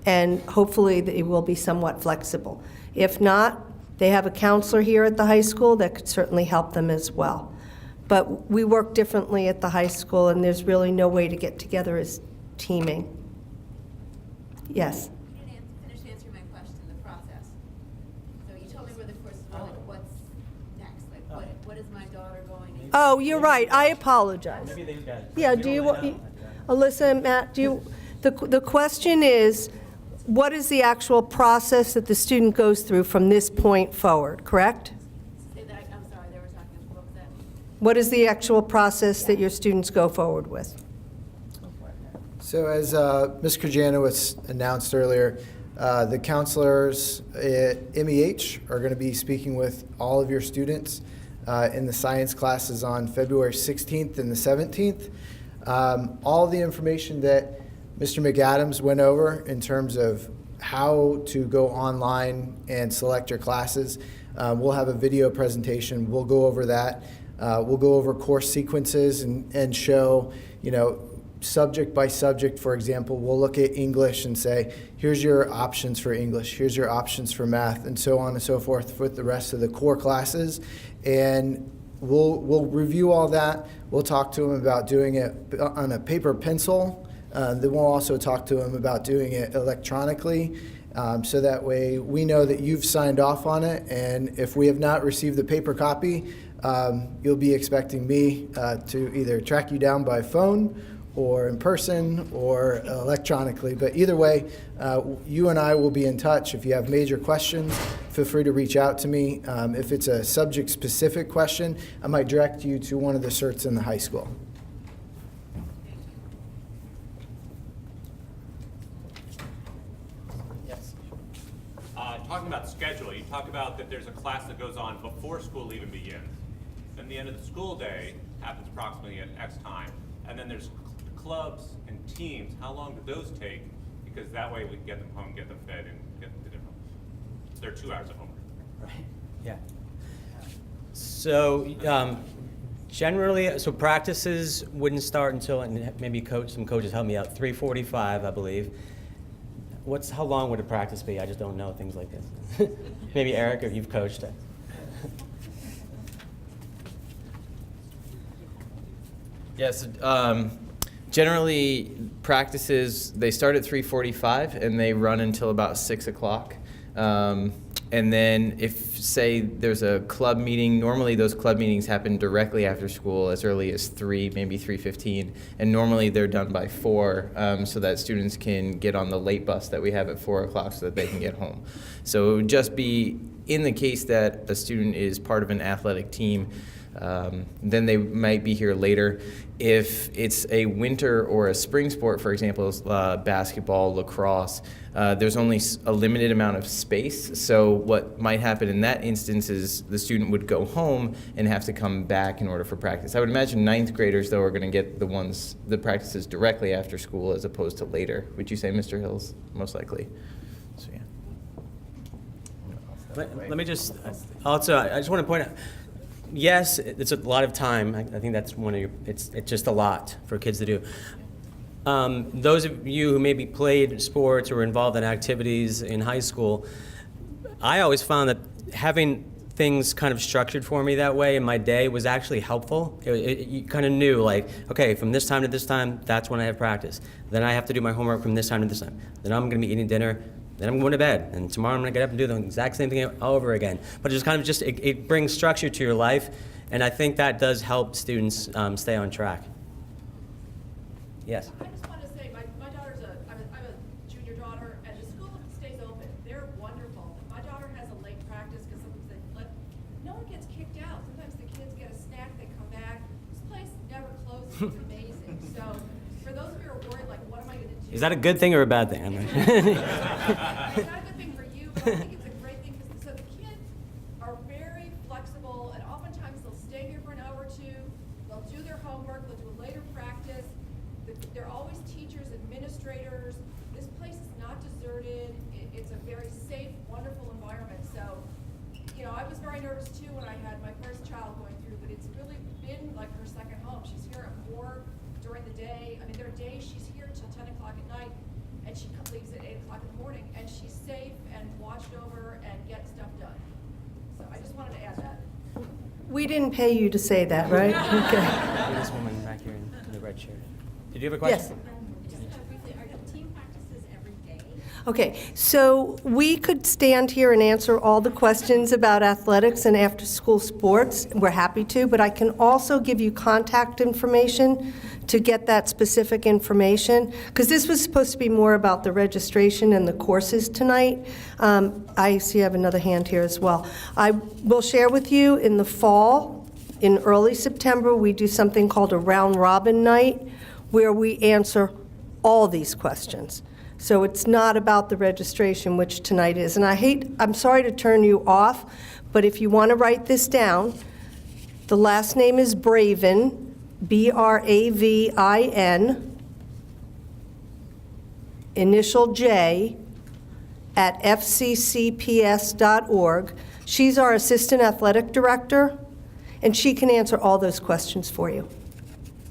And hopefully they will be somewhat flexible. If not, they have a counselor here at the high school that could certainly help them as well. But we work differently at the high school, and there's really no way to get together as teaming. Yes? You didn't finish answering my question, the process. So you told me where the courses were, like what's next? Like what is my daughter going to? Oh, you're right. I apologize. Maybe they've got. Yeah, do you, Alyssa and Matt, do you, the question is, what is the actual process that the student goes through from this point forward, correct? Say that, I'm sorry, they were talking, what was that? What is the actual process that your students go forward with? So as Ms. Krajanowicz announced earlier, the counselors at MEH are going to be speaking with all of your students in the science classes on February 16th and the 17th. All the information that Mr. McAdams went over in terms of how to go online and select your classes. We'll have a video presentation. We'll go over that. We'll go over course sequences and show, subject by subject. For example, we'll look at English and say, here's your options for English, here's your options for math, and so on and so forth with the rest of the core classes. And we'll review all that. We'll talk to them about doing it on a paper pencil. Then we'll also talk to them about doing it electronically, so that way we know that you've signed off on it. And if we have not received the paper copy, you'll be expecting me to either track you down by phone or in person or electronically. But either way, you and I will be in touch. If you have major questions, feel free to reach out to me. If it's a subject-specific question, I might direct you to one of the CIRTs in the high school. Talking about schedule, you talk about that there's a class that goes on before school even begins. Then the end of the school day happens approximately at X time. And then there's clubs and teams. How long do those take? Because that way we can get them home, get them fed, and get them to different. They're 2 hours of homework. Right. Yeah. So generally, so practices wouldn't start until, and maybe some coaches help me out, 3:45, I believe. How long would a practice be? I just don't know things like this. Maybe Eric, if you've coached it. Yes. Generally, practices, they start at 3:45 and they run until about 6 o'clock. And then if, say, there's a club meeting, normally those club meetings happen directly after school as early as 3, maybe 3:15. And normally they're done by 4 so that students can get on the late bus that we have at 4 o'clock so that they can get home. So it would just be in the case that a student is part of an athletic team, then they might be here later. If it's a winter or a spring sport, for example, basketball, lacrosse, there's only a limited amount of space. So what might happen in that instance is the student would go home and have to come back in order for practice. I would imagine 9th graders, though, are going to get the practices directly after school as opposed to later. Would you say, Mr. Hills? Most likely. So, yeah. Let me just, also, I just want to point out, yes, it's a lot of time. I think that's it's just a lot for kids to do. Those of you who maybe played sports or were involved in activities in high school, I always found that having things kind of structured for me that way in my day was actually helpful. You kind of knew, like, okay, from this time to this time, that's when I have practice. Then I have to do my homework from this time to this time. Then I'm going to be eating dinner. Then I'm going to bed, and tomorrow I'm going to get up and do the exact same thing all over again. But it's kind of it brings structure to your life, and I think that does help students stay on track. Yes? I just want to say, my daughter's I have a junior daughter, and the school stays open. They're wonderful. My daughter It's amazing. So for those of you who are worried, like, what am I going to do? Is that a good thing or a bad thing? I'm It's not a good thing for you, but I think it's a great thing because so the kids are very flexible, and oftentimes they'll stay here for an hour or two. They'll do their homework. They'll do a later practice. They're always teachers, administrators. This place is not deserted. It's a very safe, wonderful environment. So, you know, I was very nervous too when I had my first child going through, but it's really been like her second home. She's here at 4 during the day. I mean, there are days she's here till 10 o'clock at night, and she leaves at 8 o'clock in the morning, and she's safe and watched over and gets stuff done. So I just wanted to add that. We didn't pay you to say that, right? Okay. This woman back here in the red shirt. Did you have a question? Yes. Just briefly, are team practices every day? Okay, so we could stand here and answer all the questions about athletics and after-school sports. We're happy to, but I can also give you contact information to get that specific information, because this was supposed to be more about the registration and the courses tonight. I see I have another hand here as well. I will share with you in the fall, in early September, we do something called a round-robin night, where we answer all these questions. So it's not about the registration, which tonight is. And I'm sorry to turn you off, but if you want to write this down, the last name is Bravin, B-R-A-V-I-N, initial J, at fccps.org. She's our assistant athletic director, and she can answer all those questions for you.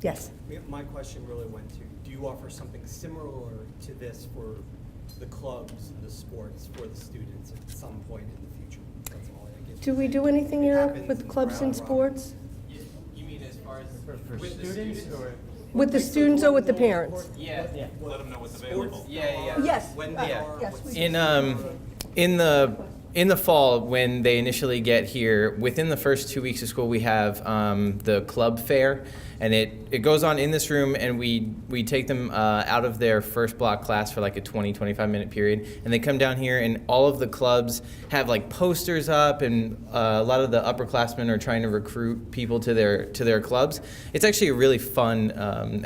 Yes? My question really went to, do you offer something similar to this for the clubs and the sports for the students at some point in the future? That's all I guess. Do we do anything, Eric, Happens with in clubs and round robin. sports? You mean as far as For students or? With the students or with the parents? Yeah. Let them know what's available. Yeah. Yes. When right, they are. yes, we- In the fall, when they initially get here, within the first 2 weeks of school, we have the club fair, and it goes on in this room, and we take them out of their first block class for like a 20-25 minute period, and they come down here, and all of the clubs have like posters up, and a lot of the upperclassmen are trying to recruit people to their clubs. It's actually a really fun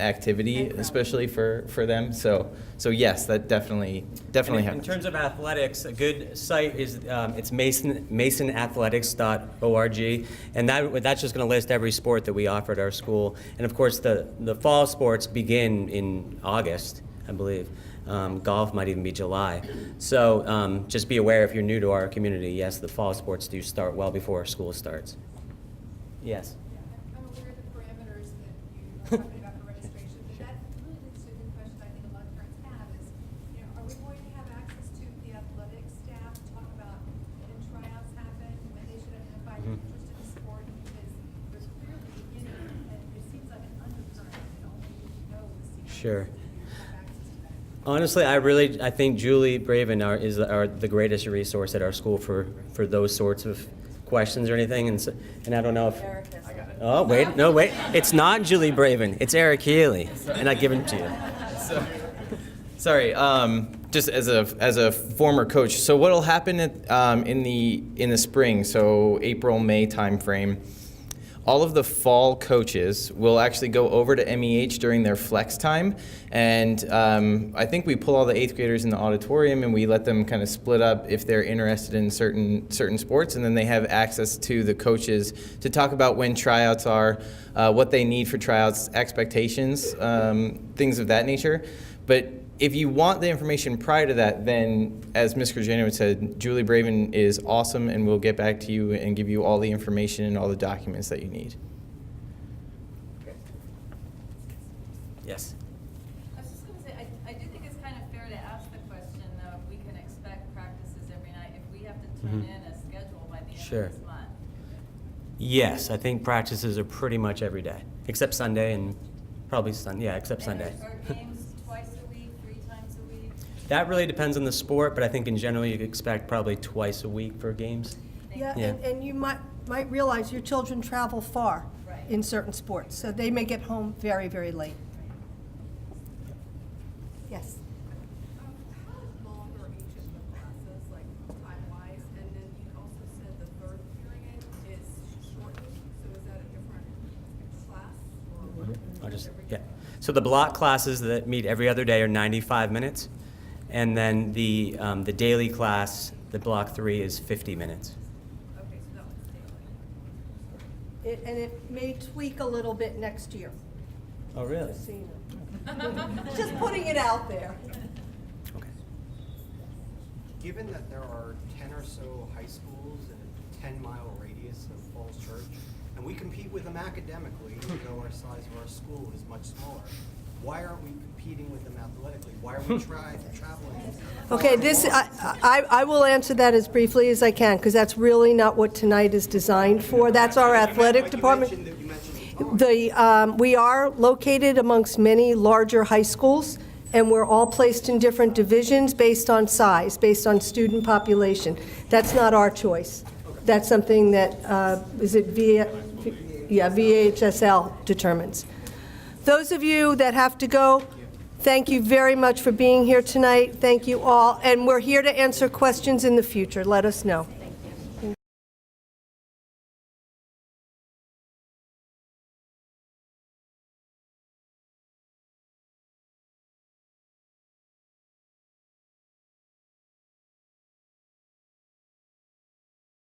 activity, especially for them. So yes, that definitely In happens. terms of athletics, a good site is it's masonathletics.org, and that's just going to list every sport that we offer at our school. And of course, the fall sports begin in August, I believe. Golf might even be July. So just be aware if you're new to our community. Yes, the fall sports do start well before school starts. Yes. I'm aware of the parameters that you are talking about for registration, but that really leads to a good question I think a lot of parents have is, you know, are we going to have access to the athletic staff to talk about when tryouts happen, when they should identify an interest in the sport? Because there's clearly beginning, and it seems like an undercurrent, and only you know the secret. Sure. You have access to that. Honestly, I think Julie Braven is the greatest resource at our school for those sorts of questions or anything. And I don't know if. Oh wait, it's not Julie Braven. It's Eric Healy, and I give it to you. Sorry, just as a former coach. So what'll happen in the spring? So April, May timeframe. All of the fall coaches will actually go over to MEH during their flex time, and I think we pull all the 8th graders in the auditorium and we let them kind of split up if they're interested in certain sports, and then they have access to the coaches to talk about when tryouts are, what they need for tryouts, expectations, things of that nature. But if you want the information prior to that, then, as Ms. Krajanovic said, Julie Braven is awesome, and we'll get back to you and give you all the information and all the documents that you need. Yes. I was just going to say, I do think it's kind of fair to ask the question, though, if we can expect practices every night, if we have to turn in a schedule by the end Sure. of this month. Yes, I think practices are pretty much every day, except Sunday and probably Sunday. Yeah, except Sunday. Are games twice a week, 3 times a week? That really depends on the sport, but I think in general you could expect probably twice a week for games. Yeah, Yeah. and you might realize your children travel far Right. in certain sports, so they may get home very, very late. Yes. How long are each of the classes, like time-wise? And then you also said the third period is shortened, so is that a different class? Or Yeah. So the block classes that meet every other day are 95 minutes, and then the daily class, the block 3, is 50 minutes. Okay, so that one's daily. And it may tweak a little bit next year. Oh, really? Just so you know. Just putting it out there. Okay. Given that there are 10 or so high schools in a 10-mile radius of Falls Church, and we compete with them academically, even though our size of our school is much smaller, why aren't we competing with them athletically? Why are we traveling? Okay, I will answer that as briefly as I can, because that's really not what tonight is designed for. That's our athletic department. We are located amongst many larger high schools, and we're all placed in different divisions based on size, based on student population. That's not our choice. That's something that, VHSL determines. Those of you that have to go, thank you very much for being here tonight. Thank you all, and we're here to answer questions in the future. Let us know.